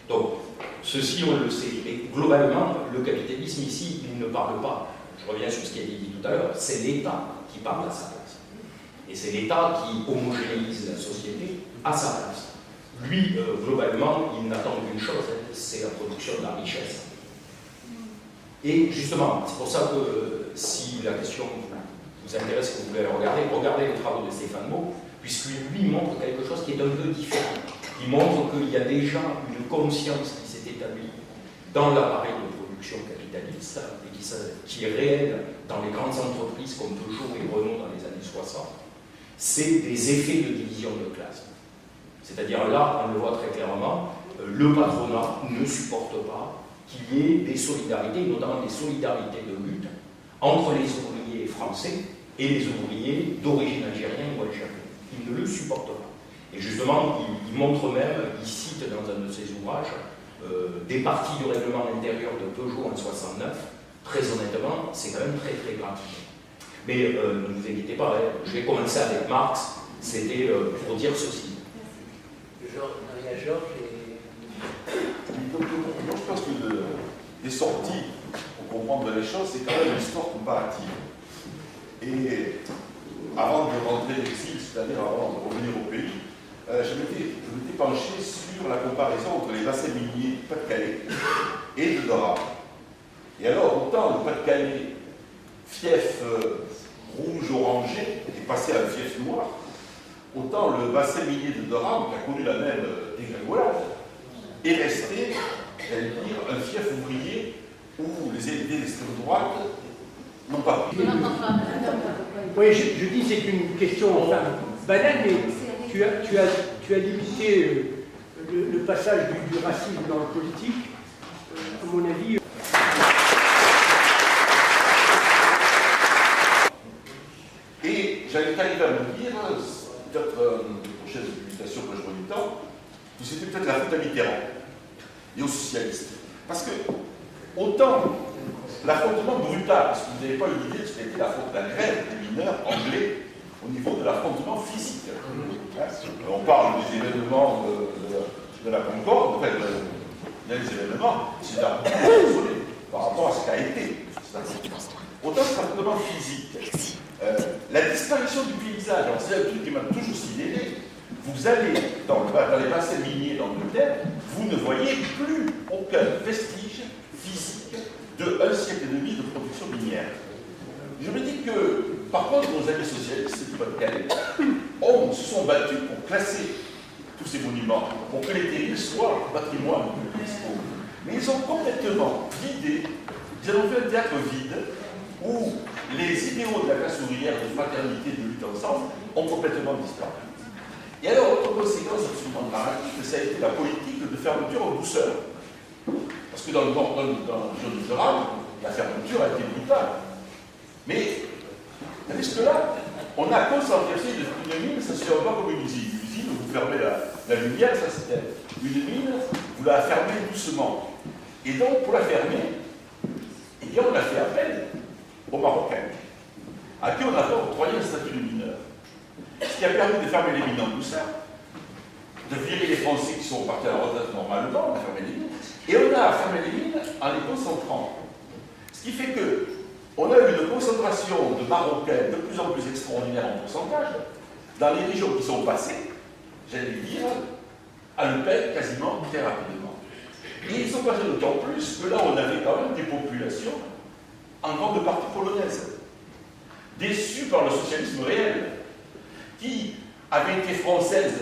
Donc, ceci on le sait. Et globalement, le capitalisme ici, il ne parle pas, je reviens sur ce qui a été dit tout à l'heure, c'est l'État qui parle à sa place. Et c'est l'État qui homogénéise la société à sa place. Lui, globalement, il n'attend qu'une chose, c'est la production de la richesse. Et justement, c'est pour ça que si la question vous intéresse, que vous voulez regardez les travaux de Stéphane Beau, puisque lui montre quelque chose qui est un peu différent. Il montre qu'il y a déjà une conscience qui s'est établie dans l'appareil de production capitaliste et qui est réelle dans les grandes entreprises comme Peugeot et Renault dans les années 60. C'est des effets de division de classe. C'est-à-dire là, on le voit très clairement, le patronat ne supporte pas qu'il y ait des solidarités, notamment des solidarités de lutte, entre les ouvriers français et les ouvriers d'origine algérienne ou algérienne. Il ne le supporte pas. Et justement, il montre même, il cite dans un de ses ouvrages, des parties du règlement intérieur de Peugeot en 69. Très honnêtement, c'est quand même très très gratifiant. Mais ne vous inquiétez pas, j'ai commencé avec Marx, c'était pour dire ceci. Georges et... Je pense que les sorties, pour comprendre les choses, c'est quand même une histoire comparative. Et avant de rentrer l'exil, c'est-à-dire avant de revenir au pays, je m'étais penché sur la comparaison entre les bassins miniers du Pas-de-Calais et de Dora. Et alors, autant le Pas-de-Calais, fief rouge-orangé, est passé à un fief noir, autant le bassin minier de Dora, qui a connu la même dégringolade, est resté, j'allais dire, un fief ouvrier où les élevés d'extrême droite n'ont pas pris. Oui, je dis c'est une question enfin, banale, mais tu as limité le passage du racisme dans le politique. À mon avis. Et j'allais arriver à me dire, peut-être une prochaine publication que je vois du temps, que c'était peut-être la faute à Mitterrand et aux socialistes. Parce que, autant l'affrontement brutal, parce que vous n'avez pas eu l'idée de ce qu'était la grève des mineurs anglais au niveau de l'affrontement physique. On parle des événements de la Concorde, enfin, des événements, c'est un peu désolé par rapport à ce qu'a été. Autant cet affrontement physique. La disparition du paysage, alors c'est un truc qui m'a toujours sidéré. Vous allez dans les bassins miniers d'Angleterre, vous ne voyez plus aucun vestige physique de 1 siècle et demi de production minière. Je me dis que, par contre, nos amis socialistes du Pas-de-Calais se sont battus pour classer tous ces monuments, pour que les terrils soient patrimoine de l'UNESCO. Mais ils ont complètement vidé, ils ont fait un théâtre vide où les idéaux de la classe ouvrière, de fraternité, de lutte ensemble, ont complètement disparu. Et alors, autre conséquence absolument dramatique, ça a été la politique de fermeture en douceur. Parce que dans le zone rurale, la fermeture a été brutale. Mais, jusque-là, on a concentré une mine, ça se fait pas comme une usine. Une usine, vous fermez la lumière, ça c'était une mine, vous la fermez doucement. Et donc, pour la fermer, eh bien, on a fait appel aux Marocains, à qui on a octroyé un statut de mineur. Ce qui a permis de fermer les mines en douceur, de virer les Français qui sont partis à la retraite normalement, on a fermé les mines, et on a fermé les mines en les concentrant. Ce qui fait que on a eu une concentration de Marocains de plus en plus extraordinaire en pourcentage dans les régions qui sont passées, j'allais dire, à Le Pen quasiment très rapidement. Et ils sont passés d'autant plus que là, on avait quand même des populations en grande partie polonaises, déçues par le socialisme réel, qui avaient été françaises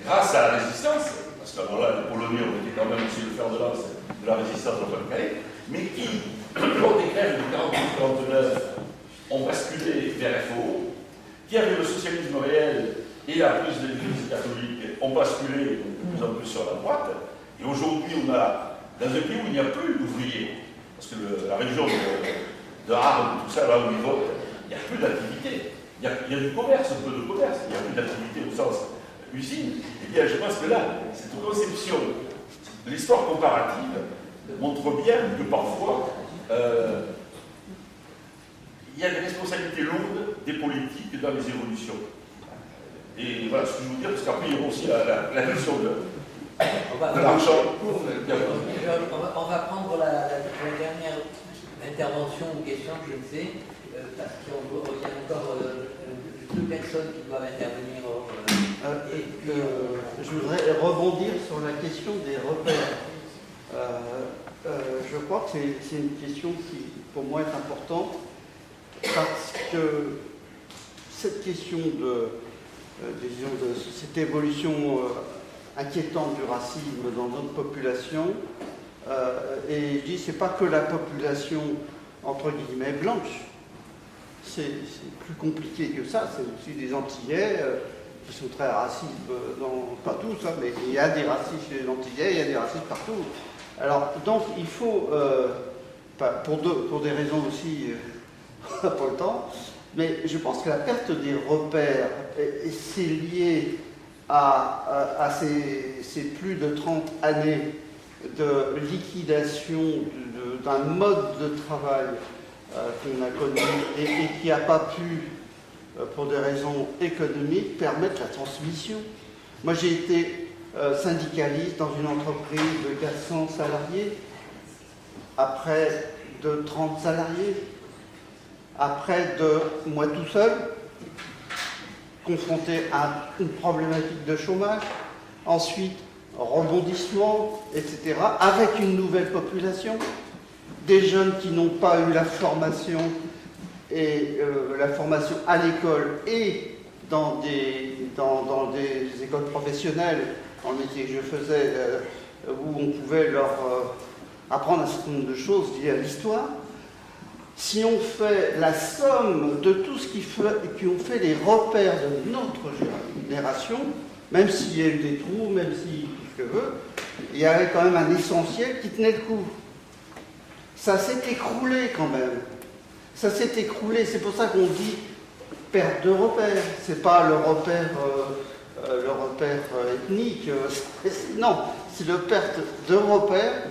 grâce à la résistance, parce qu'alors là, les Polonais ont été quand même aussi le fer de lance de la résistance au Pas-de-Calais, mais qui, lors des grèves de 48-49, ont basculé vers FO, qui avaient le socialisme réel et la prise de l'Église catholique ont basculé de plus en plus sur la droite, et aujourd'hui on a, dans un pays où il n'y a plus d'ouvriers, parce que la région de Arles, tout ça, là où ils votent, il n'y a plus d'activité. Il y a du commerce, un peu de commerce, il n'y a plus d'activité au sens usine. Eh bien, je pense que là, cette conception de l'histoire comparative montre bien que parfois, il y a des responsabilités lourdes des politiques dans les évolutions. Et voilà ce que je veux dire, parce qu'après, il y a aussi la question de l'argent. On va prendre la dernière intervention ou question, je ne sais, parce qu'il y a encore deux personnes qui doivent intervenir. Je voudrais rebondir sur la question des repères. Je crois que c'est une question qui, pour moi, est importante, parce que cette question de cette évolution inquiétante du racisme dans notre population, et je dis, c'est pas que la population, entre guillemets, blanche. C'est plus compliqué que ça, c'est aussi des Antillais qui sont très racistes, pas tous, hein, mais il y a des racistes chez les Antillais, il y a des racistes partout. Alors, donc, il faut, pour des raisons aussi, on n'a pas le temps, mais je pense que la perte des repères, c'est lié à ces plus de 30 années de liquidation d'un mode de travail qu'on a connu et qui n'a pas pu, pour des raisons économiques, permettre la transmission. Moi, j'ai été syndicaliste dans une entreprise de 400 salariés, après de 30 salariés, après de moi tout seul. confrontés à une problématique de chômage, ensuite rebondissement, etc., avec une nouvelle population, des jeunes qui n'ont pas eu la formation à l'école et dans des écoles professionnelles, dans le métier que je faisais, où on pouvait leur apprendre un certain nombre de choses liées à l'histoire. Si on fait la somme de tout ce qui ont fait les repères de notre génération, même s'il y a eu des trous, même si tout ce que veut, il y avait quand même un essentiel qui tenait le coup. Ça s'est écroulé quand même. Ça s'est écroulé, c'est pour ça qu'on dit perte de repères. C'est pas le repère ethnique, non, c'est le perte de repères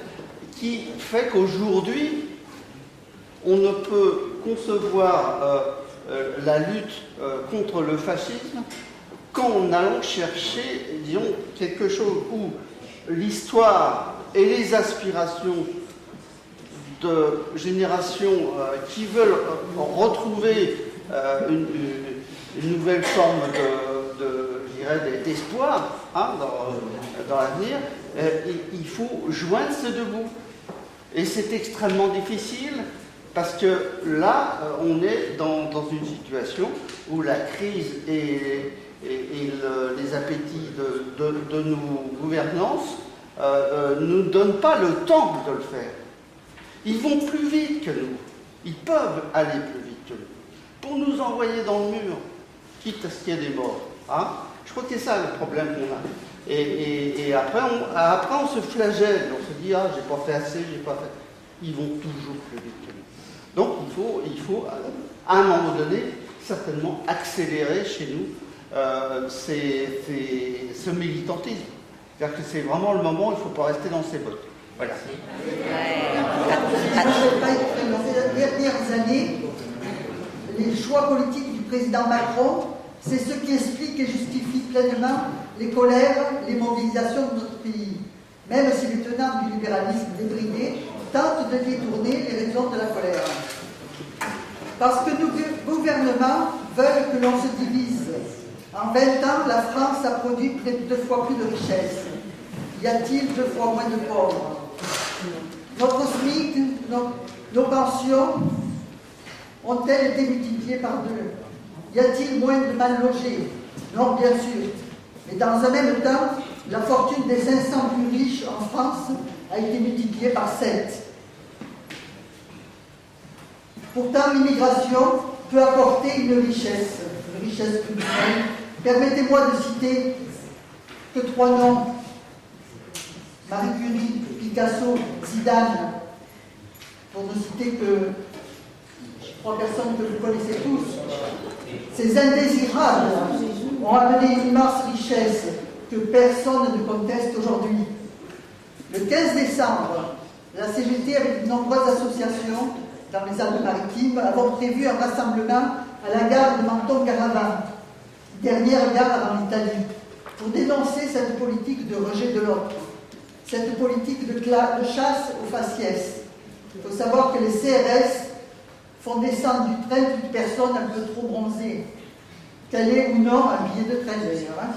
qui fait qu'aujourd'hui, on ne peut concevoir la lutte contre le fascisme qu'en allant chercher, disons, quelque chose où l'histoire et les aspirations de générations qui veulent retrouver une nouvelle forme d'espoir dans l'avenir, il faut joindre ces deux bouts. Et c'est extrêmement difficile parce que là, on est dans une situation où la crise et les appétits de nos gouvernances ne nous donnent pas le temps de le faire. Ils vont plus vite que nous. Ils peuvent aller plus vite que nous. Pour nous envoyer dans le mur, quitte à ce qu'il y ait des morts. Hein? Je crois que c'est ça le problème qu'on a. Et après, on se flagelle. On se dit, ah, j'ai pas fait assez, j'ai pas fait. Ils vont toujours plus vite que nous. Donc, il faut à un moment donné, certainement, accélérer chez nous ce militantisme. C'est-à-dire que c'est vraiment le moment où il ne faut pas rester dans ses bottes. Voilà. Ces dernières années, les choix politiques du président Macron, c'est ce qui explique et justifie pleinement les colères, les mobilisations de notre pays. Même si les tenants du libéralisme débridé tentent de détourner les raisons de la colère. Parce que nos gouvernements veulent que l'on se divise. En 20 ans, la France a produit près de 2 fois plus de richesses. Y a-t-il 2 fois moins de pauvres? Notre SMIC, nos pensions ont-elles été multipliées par 2? Y a-t-il moins de mal logés? Non, bien sûr. Mais dans un même temps, la fortune des 500 plus riches en France a été multipliée par 7. Pourtant, l'immigration peut apporter une richesse culturelle. Permettez-moi de citer que 3 noms: Marie Curie, Picasso, Zidane, pour ne citer que 3 personnes que vous connaissez tous. Ces indésirables ont amené une immense richesse que personne ne conteste aujourd'hui. Le 15 décembre, la CGT, avec de nombreuses associations dans les Alpes-Maritimes, avons prévu un rassemblement à la gare de Menton-Garavan, dernière gare avant l'Italie, pour dénoncer cette politique de rejet de l'autre, cette politique de chasse aux faciès. Il faut savoir que les CRS font descendre du train toute personne un peu trop bronzée, qu'elle ait ou non un billet de train d'ailleurs.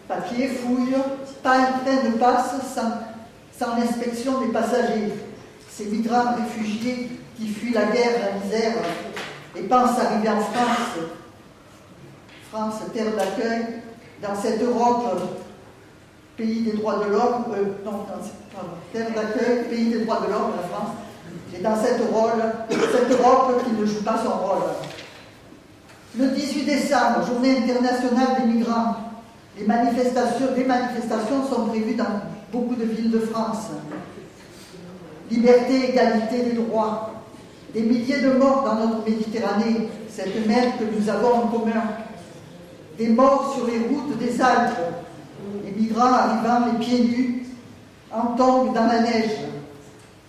Papier, fouille, pas un train ne passe sans l'inspection des passagers. Ces migrants réfugiés qui fuient la guerre, la misère et pensent arriver en France. France, terre d'accueil, dans cette Europe, pays des droits de l'homme, terre d'accueil, pays des droits de l'homme, la France, et dans cette Europe qui ne joue pas son rôle. Le 18 décembre, journée internationale des migrants, des manifestations sont prévues dans beaucoup de villes de France. Liberté, égalité des droits, des milliers de morts dans notre Méditerranée, cette mer que nous avons en commun, des morts sur les routes des Alpes, les migrants arrivant les pieds nus, en tongs dans la neige.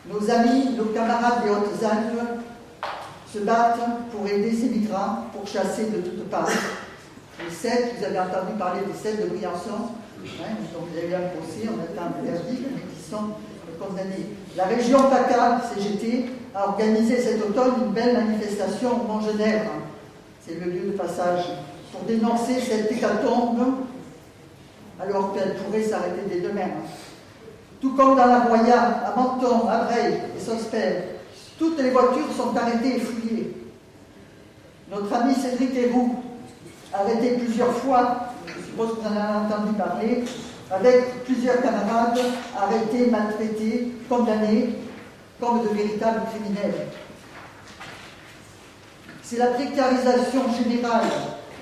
Nos amis, nos camarades des Hautes-Alpes se battent pour aider ces migrants, pour chasser de toutes parts. Les 7, vous avez entendu parler des 7 de Briançon, donc vous avez eu un procès, on attend le verdict, mais qui sont condamnés. La région PACA, CGT, a organisé cet automne une belle manifestation au Mont-Genèvre. C'est le lieu de passage. pour dénoncer cette hécatombe, alors qu'elle pourrait s'arrêter dès demain. Tout comme dans la Roya, à Menton, à Breil et Sospel, toutes les voitures sont arrêtées et fouillées. Notre ami Cédric Héroux, arrêté plusieurs fois, je suppose que vous en avez entendu parler, avec plusieurs camarades arrêtés, maltraités, condamnés comme de véritables criminels. C'est la précarisation générale,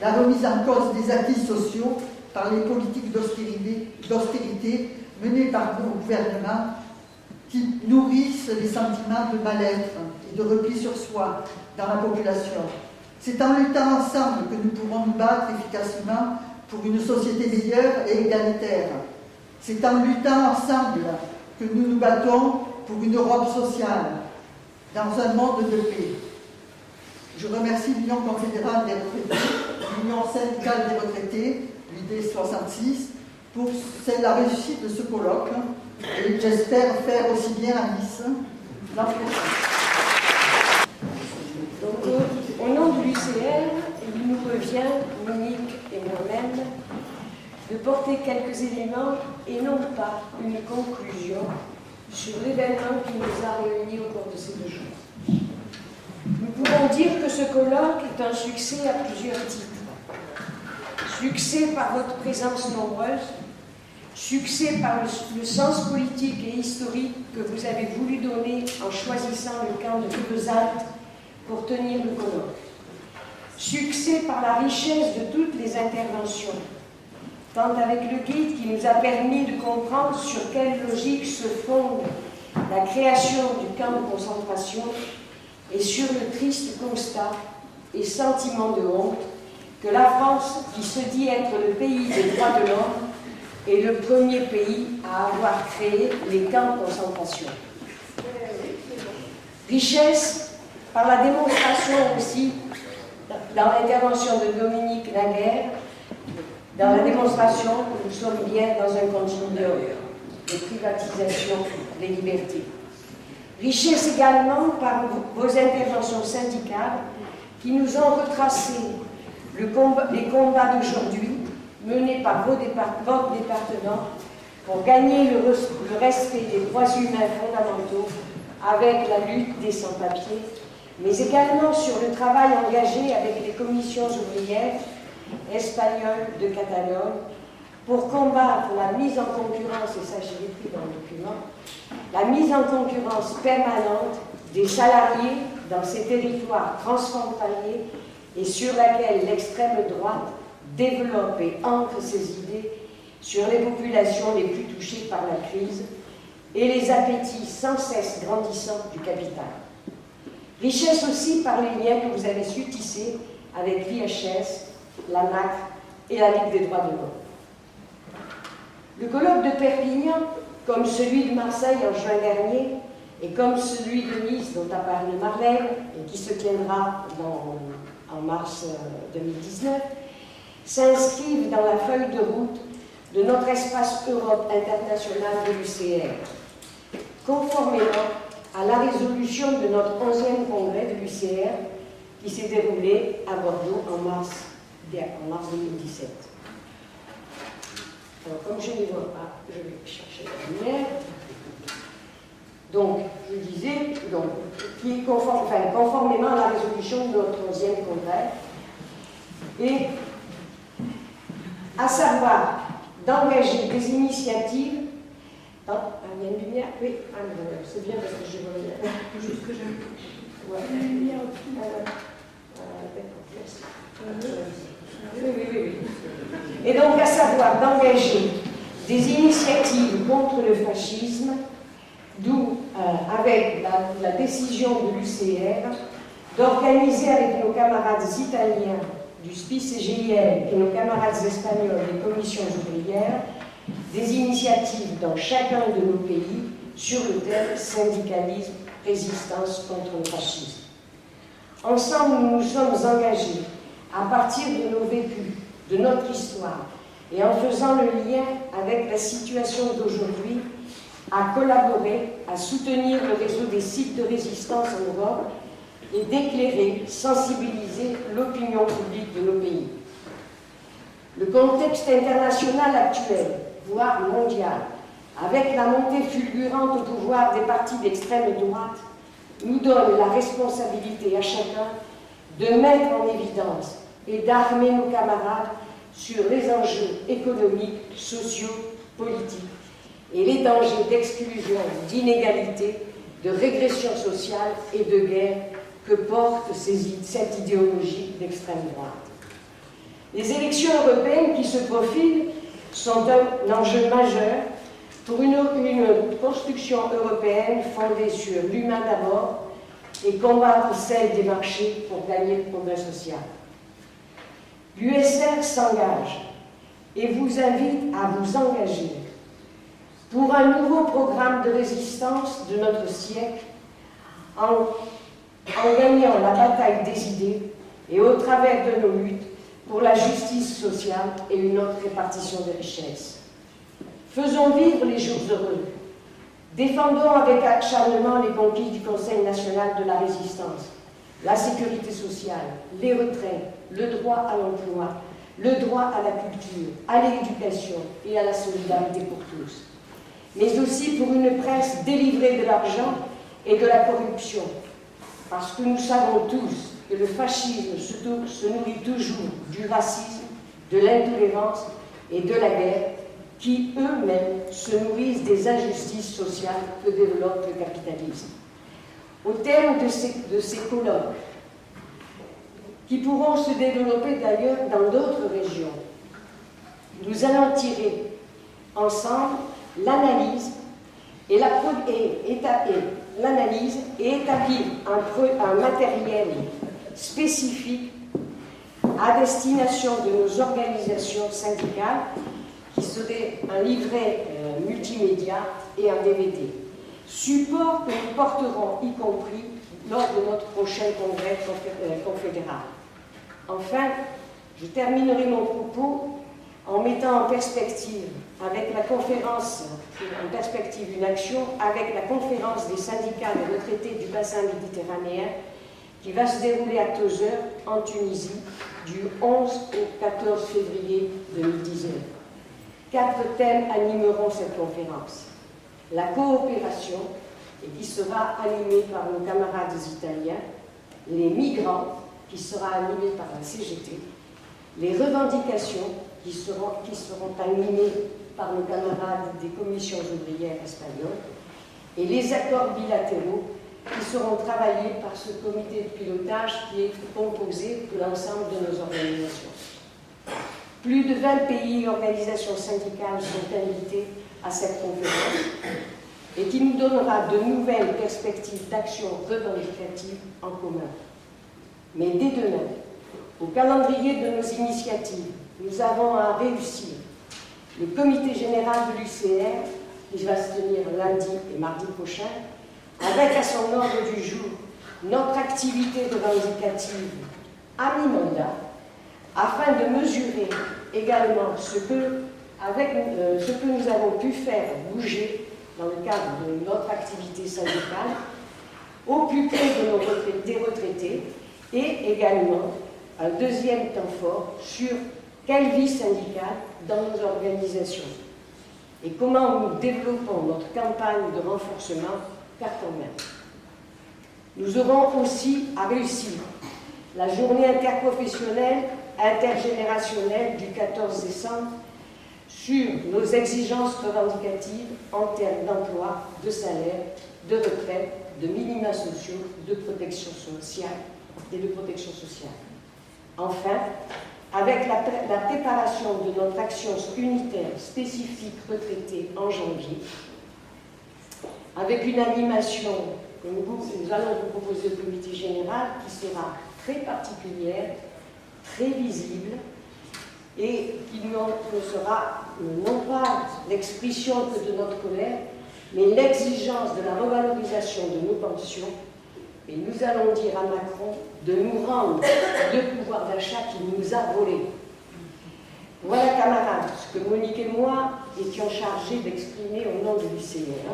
la remise en cause des acquis sociaux par les politiques d'austérité menées par nos gouvernements qui nourrissent les sentiments de mal-être et de repli sur soi dans la population. C'est en luttant ensemble que nous pourrons nous battre efficacement pour une société meilleure et égalitaire. C'est en luttant ensemble que nous nous battons pour une Europe sociale, dans un monde de paix. Je remercie l'Union confédérale des retraités, l'Union syndicale des retraités, l'UD 66, pour la réussite de ce colloque, et j'espère faire aussi bien à Nice l'an prochain. Donc, au nom de l'UCR, il nous revient, Monique et moi-même, de porter quelques éléments et non pas une conclusion sur l'événement qui nous a réunis au cours de ces 2 jours. Nous pouvons dire que ce colloque est un succès à plusieurs titres. Succès par votre présence nombreuse, succès par le sens politique et historique que vous avez voulu donner en choisissant le camp de Rivesaltes pour tenir le colloque. Succès par la richesse de toutes les interventions, tant avec le guide qui nous a permis de comprendre sur quelle logique se fonde la création du camp de concentration et sur le triste constat et sentiment de honte que la France, qui se dit être le pays des droits de l'homme, est le premier pays à avoir créé les camps de concentration. Richesse par la démonstration aussi, dans l'intervention de Dominique Naguère, dans la démonstration que nous sommes bien dans un continuum de privatisation des libertés. Richesse également par vos interventions syndicales qui nous ont retracé les combats d'aujourd'hui menés par votre département pour gagner le respect des droits humains fondamentaux avec la lutte des sans-papiers, mais également sur le travail engagé avec les commissions ouvrières espagnoles de Catalogne pour combattre la mise en concurrence, et ça je l'ai pris dans le document, la mise en concurrence permanente des salariés dans ces territoires transfrontaliers et sur laquelle l'extrême droite développe et ancre ses idées sur les populations les plus touchées par la crise et les appétits sans cesse grandissants du capital. Richesse aussi par les liens que vous avez su tisser avec l'IHS, la MAC et la Ligue des droits de l'homme. Le colloque de Perpignan, comme celui de Marseille en juin dernier, et comme celui de Nice dont a parlé Marlène, et qui se tiendra en mars 2019, s'inscrivent dans la feuille de route de notre espace Europe international de l'UCR, conformément à la résolution de notre 11e congrès de l'UCR qui s'est déroulé à Bordeaux en mars 2017. Alors, comme je ne les vois pas, je vais chercher la lumière. Donc, je disais, qui est conformément à la résolution de notre 11e congrès, et à savoir d'engager des initiatives. Il y a une lumière? Oui, c'est bien parce que je vois bien. Juste que j'ai. Ouais. La lumière au-dessus. D'accord, merci. Oui. Et donc, à savoir d'engager des initiatives contre le fascisme, d'où, avec la décision de l'UCR, d'organiser avec nos camarades italiens du SPICGIL et nos camarades espagnols des commissions ouvrières, des initiatives dans chacun de nos pays sur le thème syndicalisme, résistance contre le fascisme. Ensemble, nous nous sommes engagés, à partir de nos vécus, de notre histoire, et en faisant le lien avec la situation d'aujourd'hui, à collaborer, à soutenir le réseau des sites de résistance en Europe et d'éclairer, sensibiliser l'opinion publique de nos pays. Le contexte international actuel, voire mondial, avec la montée fulgurante au pouvoir des partis d'extrême droite, nous donne la responsabilité à chacun de mettre en évidence et d'armer nos camarades sur les enjeux économiques, sociaux, politiques et les dangers d'exclusion, d'inégalité, de régression sociale et de guerre que porte cette idéologie d'extrême droite. Les élections européennes qui se profilent sont un enjeu majeur pour une construction européenne fondée sur l'humain d'abord et combattre celle des marchés pour gagner le progrès social. L'USR s'engage et vous invite à vous engager pour un nouveau programme de résistance de notre siècle en gagnant la bataille des idées et au travers de nos luttes pour la justice sociale et une autre répartition des richesses. Faisons vivre les jours heureux. Défendons avec acharnement les conquis du Conseil national de la résistance, la sécurité sociale, les retraites, le droit à l'emploi, le droit à la culture, à l'éducation et à la solidarité pour tous. Mais aussi pour une presse délivrée de l'argent et de la corruption, parce que nous savons tous que le fascisme se nourrit toujours du racisme, de l'intolérance et de la guerre, qui eux-mêmes se nourrissent des injustices sociales que développe le capitalisme. Au terme de ces colloques, qui pourront se développer d'ailleurs dans d'autres régions, nous allons tirer ensemble l'analyse et établir un matériel spécifique à destination de nos organisations syndicales qui serait un livret multimédia et un DVD. Support que nous porterons y compris lors de notre prochain congrès confédéral. Enfin, je terminerai mon propos en mettant en perspective une action avec la conférence des syndicats des retraités du bassin méditerranéen qui va se dérouler à Tozeur en Tunisie du 11 au 14 février 2019. 4 thèmes animeront cette conférence. La coopération, et qui sera animée par nos camarades italiens, les migrants, qui sera animée par la CGT, les revendications, qui seront animées par nos camarades des commissions ouvrières espagnoles, et les accords bilatéraux, qui seront travaillés par ce comité de pilotage qui est composé de l'ensemble de nos organisations. Plus de 20 pays et organisations syndicales sont invités à cette conférence et qui nous donnera de nouvelles perspectives d'action revendicative en commun. Mais dès demain, au calendrier de nos initiatives, nous avons à réussir le comité général de l'UCR qui va se tenir lundi et mardi prochain, avec à son ordre du jour notre activité revendicative à mi-mandat, afin de mesurer également ce que nous avons pu faire bouger dans le cadre de notre activité syndicale, au plus près des retraités, et également un deuxième temps fort sur quelle vie syndicale dans nos organisations et comment nous développons notre campagne de renforcement carte en main. Nous aurons aussi à réussir la journée interprofessionnelle intergénérationnelle du 14 décembre sur nos exigences revendicatives en termes d'emploi, de salaire, de retraite, de minima sociaux, de protection sociale et de protection sociale. Enfin, avec la préparation de notre action unitaire spécifique retraitée en janvier, avec une animation que nous allons vous proposer au comité général qui sera très particulière, très visible et qui ne sera non pas l'expression que de notre colère, mais l'exigence de la revalorisation de nos pensions. Et nous allons dire à Macron de nous rendre le pouvoir d'achat qu'il nous a volé. Voilà, camarades, ce que Monique et moi étions chargés d'exprimer au nom de l'UCR.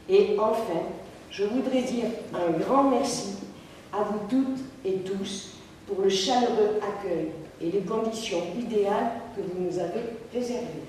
Et enfin, je voudrais dire un grand merci à vous toutes et tous pour le chaleureux accueil et les conditions idéales que vous nous avez réservées.